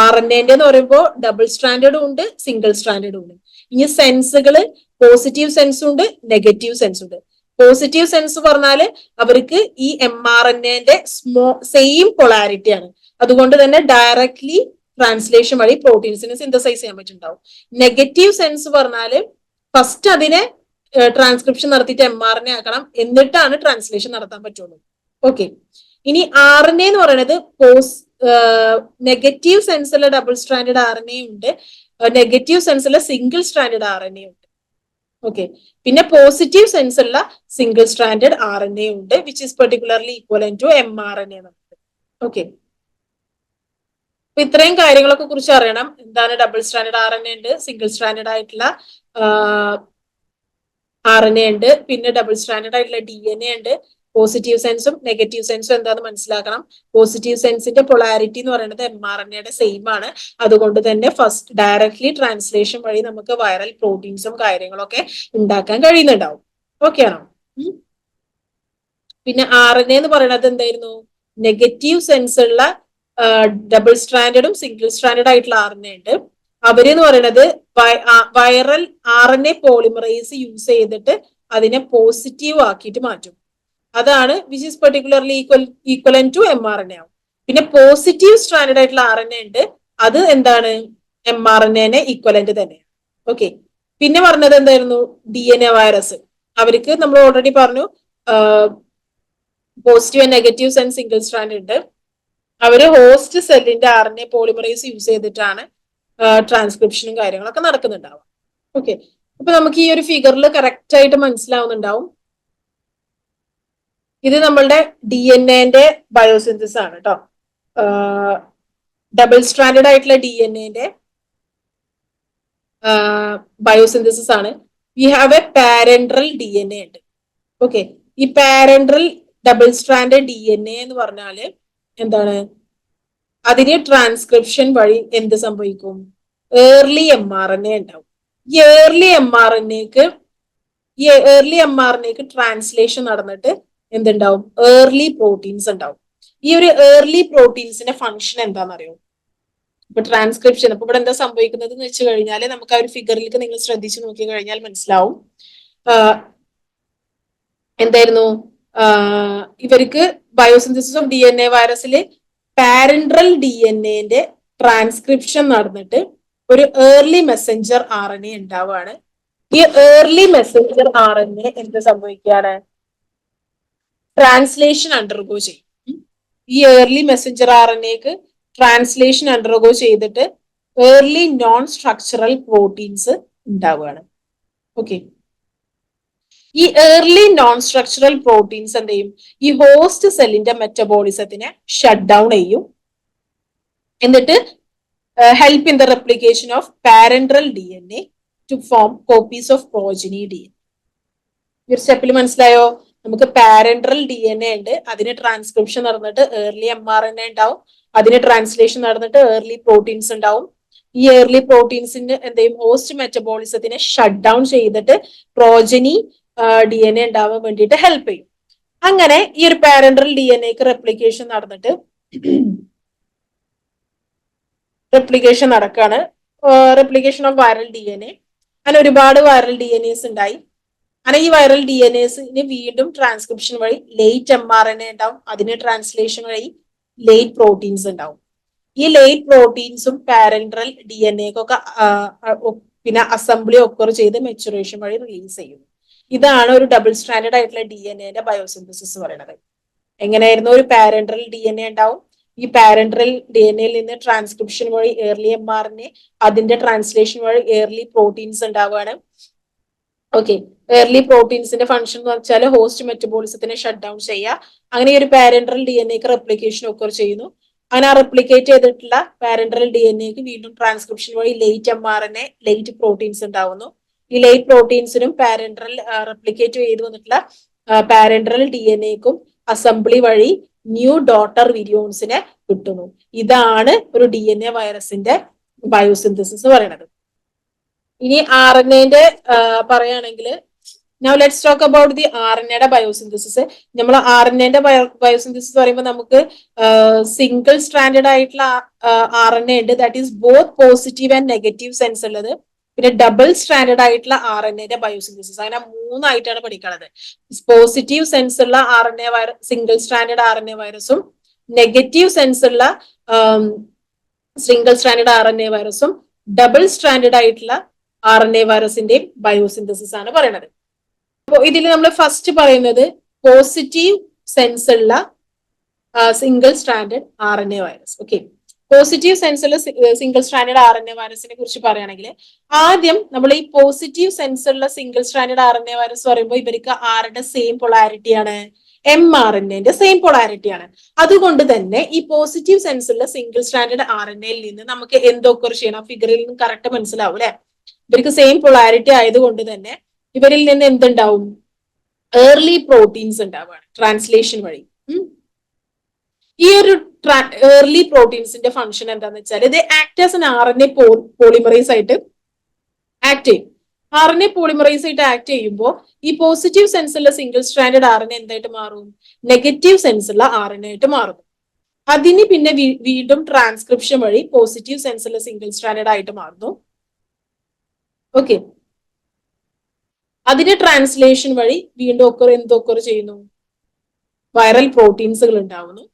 RNA എന്ന് പറയുമ്പോൾ ഡബിൾ സ്ട്രാൻഡഡും ഉണ്ട്, സിംഗിൾ സ്ട്രാൻഡഡും ഉണ്ട്. ഇനി സെൻസുകള് പോസിറ്റീവ് സെൻസും ഉണ്ട്, നെഗറ്റീവ് സെൻസും ഉണ്ട്. പോസിറ്റീവ് സെൻസ് പറഞ്ഞാല് അവർക്ക് ഈ mRNA സെയിം പൊളാരിറ്റി ആണ്. അതുകൊണ്ട് തന്നെ ഡയറക്ട്ലി ട്രാൻസ്ലേഷൻ വഴി പ്രോട്ടീൻസിനെ സിന്തസൈസ് ചെയ്യാൻ പറ്റുന്നുണ്ടാവും. നെഗറ്റീവ് സെൻസ് പറഞ്ഞാല് ഫസ്റ്റ് അതിനെ ട്രാൻസ്ക്രിപ്ഷൻ നടത്തിയിട്ട് mRNA ആക്കണം, എന്നിട്ടാണ് ട്രാൻസ്ലേഷൻ നടത്താൻ പറ്റുള്ളൂ. ഓക്കെ, ഇനി RNA എന്ന് പറയുന്നത് നെഗറ്റീവ് സെൻസിലെ ഡബിൾ സ്ട്രാൻഡഡ് RNA ഉണ്ട്, നെഗറ്റീവ് സെൻസിലെ സിംഗിൾ സ്ട്രാൻഡഡ് RNA ഉണ്ട്. ഓക്കെ, പിന്നെ പോസിറ്റീവ് സെൻസുള്ള സിംഗിൾ സ്ട്രാൻഡഡ് RNA ഉണ്ട്, which is particularly equivalent to mRNA. Okay, അപ്പൊ ഇത്രയും കാര്യങ്ങളൊക്കെ കുറിച്ച് അറിയണം. എന്താണ് ഡബിൾ സ്ട്രാൻഡഡ് RNA ഉണ്ട്, സിംഗിൾ സ്ട്രാൻഡഡ് ആയിട്ടുള്ള RNA ഉണ്ട്, പിന്നെ ഡബിൾ സ്ട്രാൻഡഡ് ആയിട്ടുള്ള DNA ഉണ്ട്. പോസിറ്റീവ് സെൻസും നെഗറ്റീവ് സെൻസും എന്താണെന്ന് മനസ്സിലാക്കണം. പോസിറ്റീവ് സെൻസിന്റെ പൊളാരിറ്റി എന്ന് പറയുന്നത് mRNA സെയിം ആണ്. അതുകൊണ്ട് തന്നെ ഫസ്റ്റ് ഡയറക്ട്ലി ട്രാൻസ്ലേഷൻ വഴി നമുക്ക് വൈറൽ പ്രോട്ടീൻസും കാര്യങ്ങളൊക്കെ ഉണ്ടാക്കാൻ കഴിയുന്നുണ്ടാവും. ഓക്കെ ആണോ? പിന്നെ RNA എന്ന് പറയുന്നത് എന്തായിരുന്നു? നെഗറ്റീവ് സെൻസ് ഉള്ള ഡബിൾ സ്ട്രാൻഡഡും സിംഗിൾ സ്ട്രാൻഡഡ് ആയിട്ടുള്ള RNA ഉണ്ട്. അവരെന്ന് പറയുന്നത് വൈറൽ RNA പോളിമറൈസ് യൂസ് ചെയ്തിട്ട് അതിനെ പോസിറ്റീവ് ആക്കിയിട്ട് മാറ്റും. അതാണ് which is particularly equivalent to mRNA ആവും. പിന്നെ പോസിറ്റീവ് സ്ട്രാൻഡഡ് ആയിട്ടുള്ള RNA ഉണ്ട്, അത് എന്താണ്? mRNA ഈക്വലന്റ് തന്നെയാണ്. ഓക്കെ, പിന്നെ പറഞ്ഞത് എന്തായിരുന്നു? DNA virus. അവർക്ക് നമ്മൾ ഓൾറെഡി പറഞ്ഞു positive and negative sense single strand ഉണ്ട്. അവര് ഹോസ്റ്റ് സെല്ലിന്റെ RNA പോളിമറൈസ് യൂസ് ചെയ്തിട്ടാണ് ട്രാൻസ്ക്രിപ്ഷനും കാര്യങ്ങളൊക്കെ നടക്കുന്നുണ്ടാവും. ഓക്കെ, അപ്പൊ നമുക്ക് ഈ ഒരു ഫിഗറിൽ കറക്റ്റ് ആയിട്ട് മനസ്സിലാവുന്നുണ്ടാവും. ഇത് നമ്മളുടെ DNA ബയോസിന്തസിസ് ആണ് കേട്ടോ. ഡബിൾ സ്ട്രാൻഡഡ് ആയിട്ടുള്ള DNA ബയോസിന്തസിസ് ആണ്. V have A parental DNA ഉണ്ട്. ഓക്കെ, ഈ പാരന്റൽ ഡബിൾ സ്ട്രാൻഡഡ് DNA എന്ന് പറഞ്ഞാല് എന്താണ്? അതിന് ട്രാൻസ്ക്രിപ്ഷൻ വഴി എന്ത് സംഭവിക്കും? ഏർലി mRNA ഉണ്ടാവും. ഈ ഏർലി mRNAക്ക് ട്രാൻസ്ലേഷൻ നടന്നിട്ട് എന്തുണ്ടാവും? ഏർലി പ്രോട്ടീൻസ് ഉണ്ടാവും. ഈ ഒരു ഏർലി പ്രോട്ടീൻസിന്റെ ഫംഗ്ഷൻ എന്താണെന്നറിയോ? ഇപ്പൊ ട്രാൻസ്ക്രിപ്ഷൻ, അപ്പൊ ഇവിടെ എന്താ സംഭവിക്കുന്നത് എന്ന് വെച്ച് കഴിഞ്ഞാൽ നമുക്ക് ആ ഒരു ഫിഗറിലേക്ക് നിങ്ങൾ ശ്രദ്ധിച്ചു നോക്കി കഴിഞ്ഞാൽ മനസ്സിലാവും. എന്തായിരുന്നു? ഇവർക്ക് ബയോസിന്തസിസ് ഓഫ് DNA വൈറസില് പാരന്റൽ DNA ട്രാൻസ്ക്രിപ്ഷൻ നടന്നിട്ട് ഒരു ഏർലി മെസ്സഞ്ചർ RNA ഉണ്ടാവുകയാണ്. ഈ ഏർലി മെസ്സഞ്ചർ RNA എന്ത് സംഭവിക്കുകയാണ്? ട്രാൻസ്ലേഷൻ അണ്ടർഗോ ചെയ്യും. ഈ ഏർലി മെസ്സഞ്ചർ RNAക്ക് ട്രാൻസ്ലേഷൻ അണ്ടർഗോ ചെയ്തിട്ട് ഏർലി നോൺ സ്ട്രക്ചറൽ പ്രോട്ടീൻസ് ഉണ്ടാവുകയാണ്. ഓക്കെ, ഈ ഏർലി നോൺ സ്ട്രക്ചറൽ പ്രോട്ടീൻസ് എന്ത് ചെയ്യും? ഈ ഹോസ്റ്റ് സെല്ലിന്റെ മെറ്റബോളിസത്തിനെ ഷട്ട് ഡൗൺ ചെയ്യും. എന്നിട്ട് help in the replication of parental DNA to form copies of progeny DNA. ഈ ഒരു സ്റ്റെപ്പിൽ മനസ്സിലായോ? നമുക്ക് പാരന്റൽ DNA ഉണ്ട്, അതിന് ട്രാൻസ്ക്രിപ്ഷൻ നടന്നിട്ട് ഏർലി mRNA ഉണ്ടാവും, അതിന് ട്രാൻസ്ലേഷൻ നടന്നിട്ട് ഏർലി പ്രോട്ടീൻസ് ഉണ്ടാവും. ഈ ഏർലി പ്രോട്ടീൻസിന്റെ എന്ത് ചെയ്യും? ഹോസ്റ്റ് മെറ്റബോളിസത്തിനെ ഷട്ട് ഡൗൺ ചെയ്തിട്ട് പ്രോജനി DNA ഉണ്ടാവാൻ വേണ്ടിയിട്ട് ഹെൽപ്പ് ചെയ്യും. അങ്ങനെ ഈ ഒരു പാരന്റൽ DNAക്ക് റെപ്ലിക്കേഷൻ നടന്നിട്ട് റെപ്ലിക്കേഷൻ നടക്കാണ്. Replication of viral DNA. അങ്ങനെ ഒരുപാട് വൈറൽ DNAs ഉണ്ടായി. അങ്ങനെ ഈ വൈറൽ DNAസിന് വീണ്ടും ട്രാൻസ്ക്രിപ്ഷൻ വഴി ലേറ്റ് mRNA ഉണ്ടാവും, അതിന് ട്രാൻസ്ലേഷൻ വഴി ലേറ്റ് പ്രോട്ടീൻസ് ഉണ്ടാവും. ഈ ലേറ്റ് പ്രോട്ടീൻസും പാരന്റൽ DNAക്കൊക്കെ പിന്നെ അസംബ്ലി ഒക്കർ ചെയ്ത് മെച്ചുറേഷൻ വഴി റിലീസ് ചെയ്യുന്നു. ഇതാണ് ഒരു ഡബിൾ സ്ട്രാൻഡഡ് ആയിട്ടുള്ള DNA ബയോസിന്തസിസ് പറയുന്നത്. എങ്ങനെയായിരുന്നു? ഒരു പാരന്റൽ DNA ഉണ്ടാവും, ഈ പാരന്റൽ DNAയിൽ നിന്ന് ട്രാൻസ്ക്രിപ്ഷൻ വഴി ഏർലി mRNA, അതിന്റെ ട്രാൻസ്ലേഷൻ വഴി ഏർലി പ്രോട്ടീൻസ് ഉണ്ടാവുകയാണ്. ഓക്കെ, ഏർലി പ്രോട്ടീൻസിന്റെ ഫംഗ്ഷൻ എന്ന് വെച്ചാൽ ഹോസ്റ്റ് മെറ്റബോളിസത്തിനെ ഷട്ട് ഡൗൺ ചെയ്യുക. അങ്ങനെ ഒരു പാരന്റൽ DNAക്ക് റെപ്ലിക്കേഷൻ ഒക്കെ ചെയ്യുന്നു. അങ്ങനെ ആ റെപ്ലിക്കേറ്റ് ചെയ്തിട്ടുള്ള പാരന്റൽ DNAക്ക് വീണ്ടും ട്രാൻസ്ക്രിപ്ഷൻ വഴി ലേറ്റ് mRNA, ലേറ്റ് പ്രോട്ടീൻസ് ഉണ്ടാവുന്നു. ഈ ലേറ്റ് പ്രോട്ടീൻസിനും പാരന്റൽ റെപ്ലിക്കേറ്റ് ചെയ്ത് വന്നിട്ടുള്ള പാരന്റൽ DNAക്കും അസംബ്ലി വഴി ന്യൂ ഡോട്ടർ വിരിയോൺസിനെ കിട്ടുന്നു. ഇതാണ് ഒരു DNA വൈറസിന്റെ ബയോസിന്തസിസ് പറയുന്നത്. ഇനി RNA പറയുകയാണെങ്കിൽ now let's talk about the RNA biosynthesis. നമ്മൾ RNA ബയോസിന്തസിസ് പറയുമ്പോൾ നമുക്ക് സിംഗിൾ സ്ട്രാൻഡഡ് ആയിട്ടുള്ള RNA ഉണ്ട്, that is both positive and negative sense ഉള്ളത്. പിന്നെ ഡബിൾ സ്റ്റാൻഡേർഡ് ആയിട്ടുള്ള RNA ബയോസിന്തസിസ്. അങ്ങനെ 3ആയിട്ടാണ് പഠിക്കുന്നത്. പോസിറ്റീവ് സെൻസ് ഉള്ള RNA സിംഗിൾ സ്റ്റാൻഡേർഡ് RNA വൈറസും, നെഗറ്റീവ് സെൻസ് ഉള്ള സിംഗിൾ സ്റ്റാൻഡേർഡ് RNA വൈറസും, ഡബിൾ സ്റ്റാൻഡേർഡ് ആയിട്ടുള്ള RNA വൈറസിന്റെയും ബയോസിന്തസിസ് ആണ് പറയുന്നത്. അപ്പോൾ ഇതിൽ നമ്മൾ ഫസ്റ്റ് പറയുന്നത് പോസിറ്റീവ് സെൻസ് ഉള്ള single standard RNA virus. Okay, positive സെൻസുള്ള സിംഗിൾ സ്റ്റാൻഡേർഡ് RNA വൈറസിനെ കുറിച്ച് പറയുകയാണെങ്കിൽ ആദ്യം നമ്മൾ ഈ പോസിറ്റീവ് സെൻസുള്ള സിംഗിൾ സ്റ്റാൻഡേർഡ് RNA വൈറസ് പറയുമ്പോൾ ഇവർക്ക് ആരുടെ സെയിം പൊളാരിറ്റിയാണ്? mRNA സെയിം പൊളാരിറ്റി ആണ്. അതുകൊണ്ട് തന്നെ ഈ പോസിറ്റീവ് സെൻസുള്ള സിംഗിൾ സ്റ്റാൻഡേർഡ് RNAയിൽ നിന്ന് നമുക്ക് എന്തൊക്കെ ചെയ്യണം? ഫിഗറിൽ നിന്ന് കറക്റ്റ് മനസ്സിലാവും അല്ലെ? ഇവർക്ക് സെയിം പൊളാരിറ്റി ആയതുകൊണ്ട് തന്നെ ഇവരിൽ നിന്ന് എന്തുണ്ടാവും? ഏർലി പ്രോട്ടീൻസ് ഉണ്ടാവുകയാണ് ട്രാൻസ്ലേഷൻ വഴി. ഈ ഒരു ഏർലി പ്രോട്ടീൻസിന്റെ ഫംഗ്ഷൻ എന്താന്ന് വെച്ചാൽ ഇത് act as an RNA polymerase ആയിട്ട് ആക്ട് ചെയ്യും. RNA പോളിമറൈസ് ആയിട്ട് ആക്ട് ചെയ്യുമ്പോൾ ഈ പോസിറ്റീവ് സെൻസുള്ള സിംഗിൾ സ്റ്റാൻഡേർഡ് RNA എന്തായിട്ട് മാറും? നെഗറ്റീവ് സെൻസുള്ള RNA ആയിട്ട് മാറും. അതിന് പിന്നെ വീണ്ടും ട്രാൻസ്ക്രിപ്ഷൻ വഴി പോസിറ്റീവ് സെൻസുള്ള സിംഗിൾ സ്റ്റാൻഡേർഡ് ആയിട്ട് മാറുന്നു. ഓക്കെ, അതിന്റെ ട്രാൻസ്ലേഷൻ വഴി വീണ്ടും എന്തൊക്കെ ചെയ്യുന്നു? വൈറൽ പ്രോട്ടീൻസുകൾ ഉണ്ടാവുന്നു.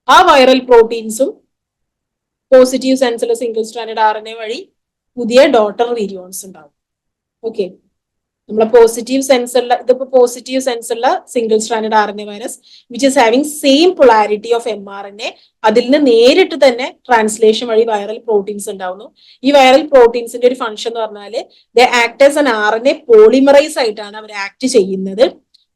ആ വൈറൽ പ്രോട്ടീൻസും പോസിറ്റീവ് സെൻസുള്ള സിംഗിൾ സ്റ്റാൻഡേർഡ് RNA വഴി പുതിയ ഡോട്ടർ വിരിയോൺസ് ഉണ്ടാവും. ഓക്കെ, നമ്മളെ പോസിറ്റീവ് സെൻസുള്ള ഇതിപ്പോ പോസിറ്റീവ് സെൻസുള്ള single standard RNA virus which is having same polarity of mRNA. അതിൽ നിന്ന് നേരിട്ട് തന്നെ ട്രാൻസ്ലേഷൻ വഴി വൈറൽ പ്രോട്ടീൻസ് ഉണ്ടാവുന്നു. ഈ വൈറൽ പ്രോട്ടീൻസിന്റെ ഒരു ഫംഗ്ഷൻ എന്ന് പറഞ്ഞാൽ they act as an RNA polymerase ആയിട്ടാണ് അവർ ആക്ട് ചെയ്യുന്നത്.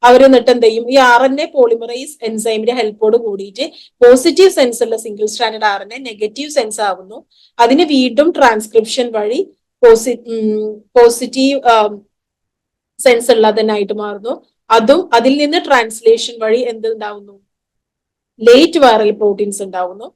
അവർ എന്നിട്ട് എന്ത് ചെയ്യും? ഈ RNA പോളിമറൈസ് എൻസൈമിന്റെ ഹെൽപ്പോട് കൂടിയിട്ട് പോസിറ്റീവ് സെൻസുള്ള single standard RNA negative sense ആവുന്നു. അതിന് വീണ്ടും ട്രാൻസ്ക്രിപ്ഷൻ വഴി പോസിറ്റീവ് സെൻസ് ഉള്ളതിനായിട്ട് മാറുന്നു. അതിൽ നിന്ന് ട്രാൻസ്ലേഷൻ വഴി എന്തുണ്ടാവുന്നു? ലേറ്റ് വൈറൽ പ്രോട്ടീൻസ് ഉണ്ടാവുന്നു.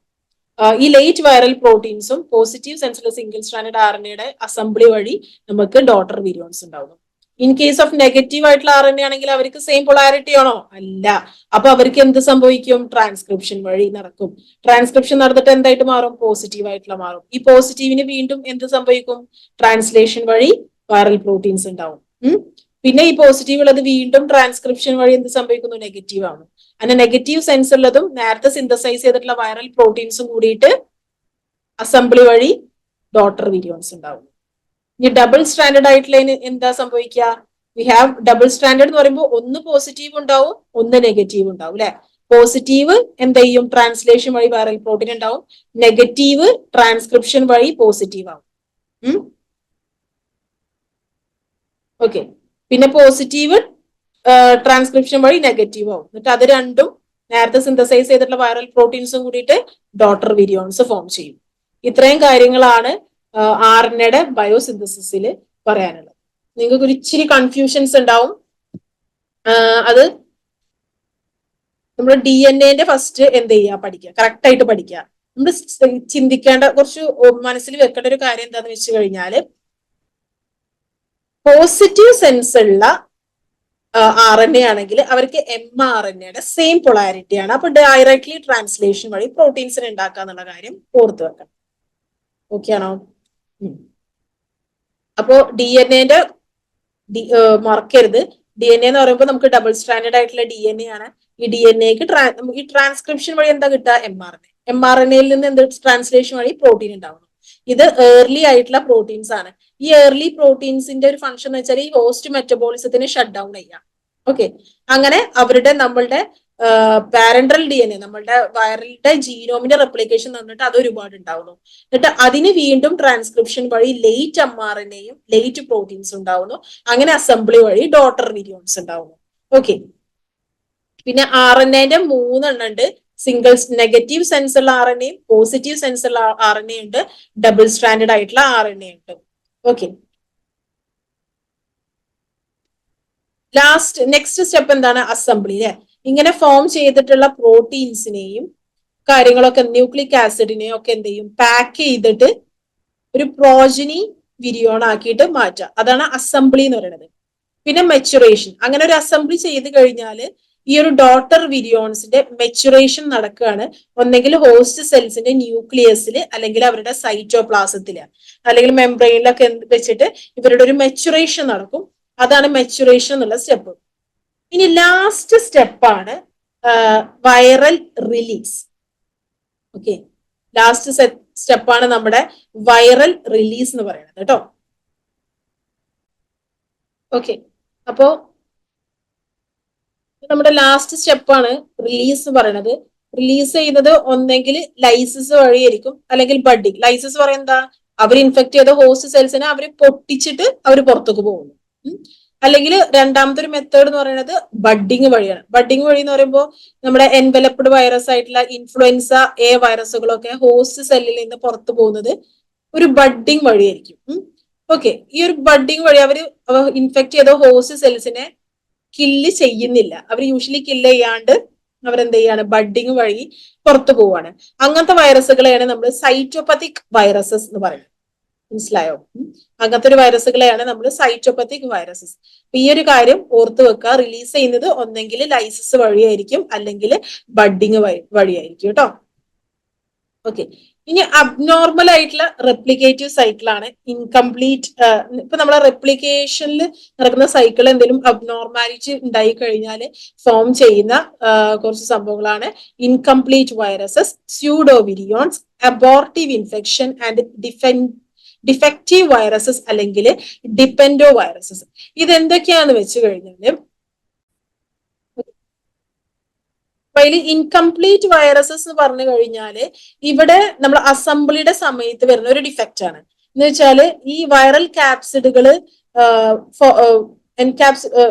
ഈ ലേറ്റ് വൈറൽ പ്രോട്ടീൻസും പോസിറ്റീവ് സെൻസുള്ള സിംഗിൾ സ്റ്റാൻഡേർഡ് RNAയുടെ അസംബ്ലി വഴി നമുക്ക് ഡോട്ടർ വിരിയോൺസ് ഉണ്ടാവുന്നു. ഇൻ കേസ് ഓഫ് നെഗറ്റീവ് ആയിട്ടുള്ള RNA ആണെങ്കിൽ അവർക്ക് സെയിം പൊളാരിറ്റി ആണോ? അല്ല. അപ്പൊ അവർക്ക് എന്ത് സംഭവിക്കും? ട്രാൻസ്ക്രിപ്ഷൻ വഴി നടക്കും. ട്രാൻസ്ക്രിപ്ഷൻ നടന്നിട്ട് എന്തായിട്ട് മാറും? പോസിറ്റീവ് ആയിട്ടുള്ള മാറും. ഈ പോസിറ്റീവിന് വീണ്ടും എന്ത് സംഭവിക്കും? ട്രാൻസ്ലേഷൻ വഴി വൈറൽ പ്രോട്ടീൻസ് ഉണ്ടാവും. പിന്നെ ഈ പോസിറ്റീവ് ഉള്ളത് വീണ്ടും ട്രാൻസ്ക്രിപ്ഷൻ വഴി എന്ത് സംഭവിക്കുന്നു? നെഗറ്റീവ് ആണ്. അങ്ങനെ നെഗറ്റീവ് സെൻസ് ഉള്ളതും നേരത്തെ സിന്തസൈസ് ചെയ്തിട്ടുള്ള വൈറൽ പ്രോട്ടീൻസും കൂടിയിട്ട് അസംബ്ലി വഴി ഡോട്ടർ വിരിയോൺസ് ഉണ്ടാവും. ഇനി ഡബിൾ സ്റ്റാൻഡേർഡ് ആയിട്ടുള്ള എന്താ സംഭവിക്കുക? വി ഹാവ് ഡബിൾ സ്റ്റാൻഡേർഡ് എന്ന് പറയുമ്പോൾ ഒന്ന് പോസിറ്റീവ് ഉണ്ടാവും, ഒന്ന് നെഗറ്റീവ് ഉണ്ടാവും അല്ലെ? പോസിറ്റീവ് എന്ത് ചെയ്യും? ട്രാൻസ്ലേഷൻ വഴി വൈറൽ പ്രോട്ടീൻ ഉണ്ടാവും. നെഗറ്റീവ് ട്രാൻസ്ക്രിപ്ഷൻ വഴി പോസിറ്റീവ് ആവും. ഓക്കെ, പിന്നെ പോസിറ്റീവ് ട്രാൻസ്ക്രിപ്ഷൻ വഴി നെഗറ്റീവ് ആവും. എന്നിട്ട് അത് രണ്ടും നേരത്തെ സിന്തസൈസ് ചെയ്തിട്ടുള്ള വൈറൽ പ്രോട്ടീൻസും കൂടിയിട്ട് ഡോട്ടർ വിരിയോൺസ് ഫോം ചെയ്യും. ഇത്രയും കാര്യങ്ങളാണ് RNAയുടെ ബയോസിന്തസിസിൽ പറയാനുള്ളത്. നിങ്ങൾക്ക് ഒരു ഇച്ചിരി കൺഫ്യൂഷൻസ് ഉണ്ടാവും. അത് നമ്മൾ DNA ഫസ്റ്റ് എന്ത് ചെയ്യുക? പഠിക്കുക, കറക്റ്റ് ആയിട്ട് പഠിക്കുക. നമ്മൾ ചിന്തിക്കേണ്ട കുറച്ച് മനസ്സിൽ വെക്കേണ്ട ഒരു കാര്യം എന്താന്ന് വെച്ച് കഴിഞ്ഞാല് പോസിറ്റീവ് സെൻസ് ഉള്ള RNA ആണെങ്കിൽ അവർക്ക് mRNAയുടെ സെയിം പൊളാരിറ്റി ആണ്. അപ്പൊ ഡയറക്ട്ലി ട്രാൻസ്ലേഷൻ വഴി പ്രോട്ടീൻസിനെ ഉണ്ടാക്കുക എന്നുള്ള കാര്യം ഓർത്ത് വെക്കണം. ഓക്കെ ആണോ? അപ്പോ DNA മറക്കരുത്. DNA എന്ന് പറയുമ്പോൾ നമുക്ക് ഡബിൾ സ്റ്റാൻഡേർഡ് ആയിട്ടുള്ള DNA ആണ്. ഈ DNAക്ക് ഈ ട്രാൻസ്ക്രിപ്ഷൻ വഴി എന്താ കിട്ടുക? mRNAയിൽ നിന്ന് എന്ത് ട്രാൻസ്ലേഷൻ വഴി പ്രോട്ടീൻ ഉണ്ടാവുന്നു. ഇത് ഏർലി ആയിട്ടുള്ള പ്രോട്ടീൻസ് ആണ്. ഈ ഏർലി പ്രോട്ടീൻസിന്റെ ഒരു ഫംഗ്ഷൻ എന്ന് വെച്ചാൽ ഈ ഹോസ്റ്റ് മെറ്റബോളിസത്തിനെ ഷട്ട് ഡൗൺ ചെയ്യാം. ഓക്കെ, അങ്ങനെ നമ്മളുടെ പാരന്റൽ DNA നമ്മളുടെ വൈറലിന്റെ ജീനോമിന്റെ റെപ്ലിക്കേഷൻ തന്നിട്ട് അത് ഒരുപാട് ഉണ്ടാവുന്നു. എന്നിട്ട് അതിന് വീണ്ടും ട്രാൻസ്ക്രിപ്ഷൻ വഴി ലേറ്റ് mRNAയും ലേറ്റ് പ്രോട്ടീൻസ് ഉണ്ടാവുന്നു. അങ്ങനെ അസംബ്ലി വഴി ഡോട്ടർ വിരിയോൺസ് ഉണ്ടാവുന്നു. ഓക്കെ, പിന്നെ RNAന്റെ 3 എണ്ണം ഉണ്ട്. സിംഗിൾ നെഗറ്റീവ് സെൻസ് ഉള്ള RNAയും പോസിറ്റീവ് സെൻസ് ഉള്ള RNA ഉണ്ട്, ഡബിൾ സ്റ്റാൻഡേർഡ് ആയിട്ടുള്ള RNA ഉണ്ട്. ഓക്കെ, നെക്സ്റ്റ് സ്റ്റെപ്പ് എന്താണ്? അസംബ്ലി അല്ലെ? ഇങ്ങനെ ഫോം ചെയ്തിട്ടുള്ള പ്രോട്ടീൻസിനെയും കാര്യങ്ങളൊക്കെ ന്യൂക്ലിക് ആസിഡിനെയും ഒക്കെ എന്ത് ചെയ്യും? പാക്ക് ചെയ്തിട്ട് ഒരു പ്രോജനി വിരിയോൺ ആക്കിയിട്ട് മാറ്റുക. അതാണ് അസംബ്ലി എന്ന് പറയുന്നത്. പിന്നെ മെച്ചുറേഷൻ. അങ്ങനെ ഒരു അസംബ്ലി ചെയ്ത് കഴിഞ്ഞാൽ ഈ ഒരു ഡോട്ടർ വിരിയോൺസിന്റെ മെച്ചുറേഷൻ നടക്കുകയാണ് ഒന്നെങ്കിൽ ഹോസ്റ്റ് സെൽസിന്റെ ന്യൂക്ലിയസിൽ അല്ലെങ്കിൽ അവരുടെ സൈറ്റോപ്ലാസത്തില് അല്ലെങ്കിൽ മെംബ്രെയിനിലൊക്കെ വെച്ചിട്ട് ഇവരുടെ ഒരു മെച്ചുറേഷൻ നടക്കും. അതാണ് മെച്ചുറേഷൻ എന്നുള്ള സ്റ്റെപ്പ്. ഇനി ലാസ്റ്റ് സ്റ്റെപ്പാണ് വൈറൽ റിലീസ്. ഓക്കെ, ലാസ്റ്റ് സ്റ്റെപ്പാണ് നമ്മുടെ വൈറൽ റിലീസ് എന്ന് പറയുന്നത് കേട്ടോ. ഓക്കെ, അപ്പോ നമ്മുടെ ലാസ്റ്റ് സ്റ്റെപ്പാണ് റിലീസ് എന്ന് പറയുന്നത്. റിലീസ് ചെയ്യുന്നത് ഒന്നെങ്കിൽ ലൈസിസ് വഴിയായിരിക്കും അല്ലെങ്കിൽ ബഡ്ഡിങ്. ലൈസിസ് പറയുന്നത് എന്താ, അവർ ഇൻഫെക്ട് ചെയ്ത ഹോസ്റ്റ് സെൽസിനെ അവർ പൊട്ടിച്ചിട്ട് അവർ പുറത്തേക്ക് പോകുന്നു. അല്ലെങ്കിൽ രണ്ടാമത്തെ ഒരു മെത്തേഡ് എന്ന് പറയുന്നത് ബഡ്ഡിങ് വഴിയാണ്. ബഡ്ഡിങ് വഴി എന്ന് പറയുമ്പോൾ നമ്മുടെ എൻവലപ്ഡ് വൈറസ് ആയിട്ടുള്ള ഇൻഫ്ലുവൻസ എ വൈറസുകളൊക്കെ ഹോസ്റ്റ് സെല്ലിൽ നിന്ന് പുറത്തു പോകുന്നത് ഒരു ബഡ്ഡിങ് വഴിയായിരിക്കും. ഓക്കെ, ഈ ഒരു ബഡ്ഡിങ് വഴി അവർ ഇൻഫെക്ട് ചെയ്ത ഹോസ്റ്റ് സെൽസിനെ കില്ല് ചെയ്യുന്നില്ല. അവർ യൂഷ്വലി കില്ല് ചെയ്യാണ്ട് അവരെന്ത് ചെയ്യാണ്, ബഡ്ഡിങ് വഴി പുറത്തു പോവാണ്. അങ്ങനത്തെ വൈറസുകളെയാണ് നമ്മൾ സൈറ്റോപത്തിക് വൈറസസ് എന്ന് പറയുന്നത്. മനസ്സിലായോ? അങ്ങനത്തെ ഒരു വൈറസുകളെയാണ് നമ്മൾ സൈറ്റോപത്തിക് വൈറസസ്. ഈ ഒരു കാര്യം ഓർത്ത് വെക്കുക. റിലീസ് ചെയ്യുന്നത് ഒന്നെങ്കിൽ ലൈസിസ് വഴിയായിരിക്കും അല്ലെങ്കിൽ ബഡ്ഡിങ് വഴിയായിരിക്കും കേട്ടോ. ഓക്കെ, ഇനി അബ്നോർമൽ ആയിട്ടുള്ള റെപ്ലിക്കേറ്റീവ് സൈക്കിളാണ് ഇൻകംപ്ലീറ്റ്. ഇപ്പൊ നമ്മളെ റെപ്ലിക്കേഷനിൽ നടക്കുന്ന സൈക്കിൾ എന്തെങ്കിലും അബ്നോർമാലിറ്റി ഉണ്ടായി കഴിഞ്ഞാൽ ഫോം ചെയ്യുന്ന കുറച്ച് സംഭവങ്ങളാണ് incomplete viruses, pseudovirions, abortive infection and defective viruses അല്ലെങ്കിൽ ഡിപ്പെൻഡോ വൈറസസ്. ഇതെന്തൊക്കെയാന്ന് വെച്ച് കഴിഞ്ഞാല് അതിൽ ഇൻകംപ്ലീറ്റ് വൈറസസ് എന്ന് പറഞ്ഞു കഴിഞ്ഞാല് ഇവിടെ നമ്മൾ അസംബ്ലിയുടെ സമയത്ത് വരുന്ന ഒരു ഡിഫക്റ്റ് ആണ്. എന്ന് വെച്ചാല് ഈ വൈറൽ ക്യാപ്സിഡുകള്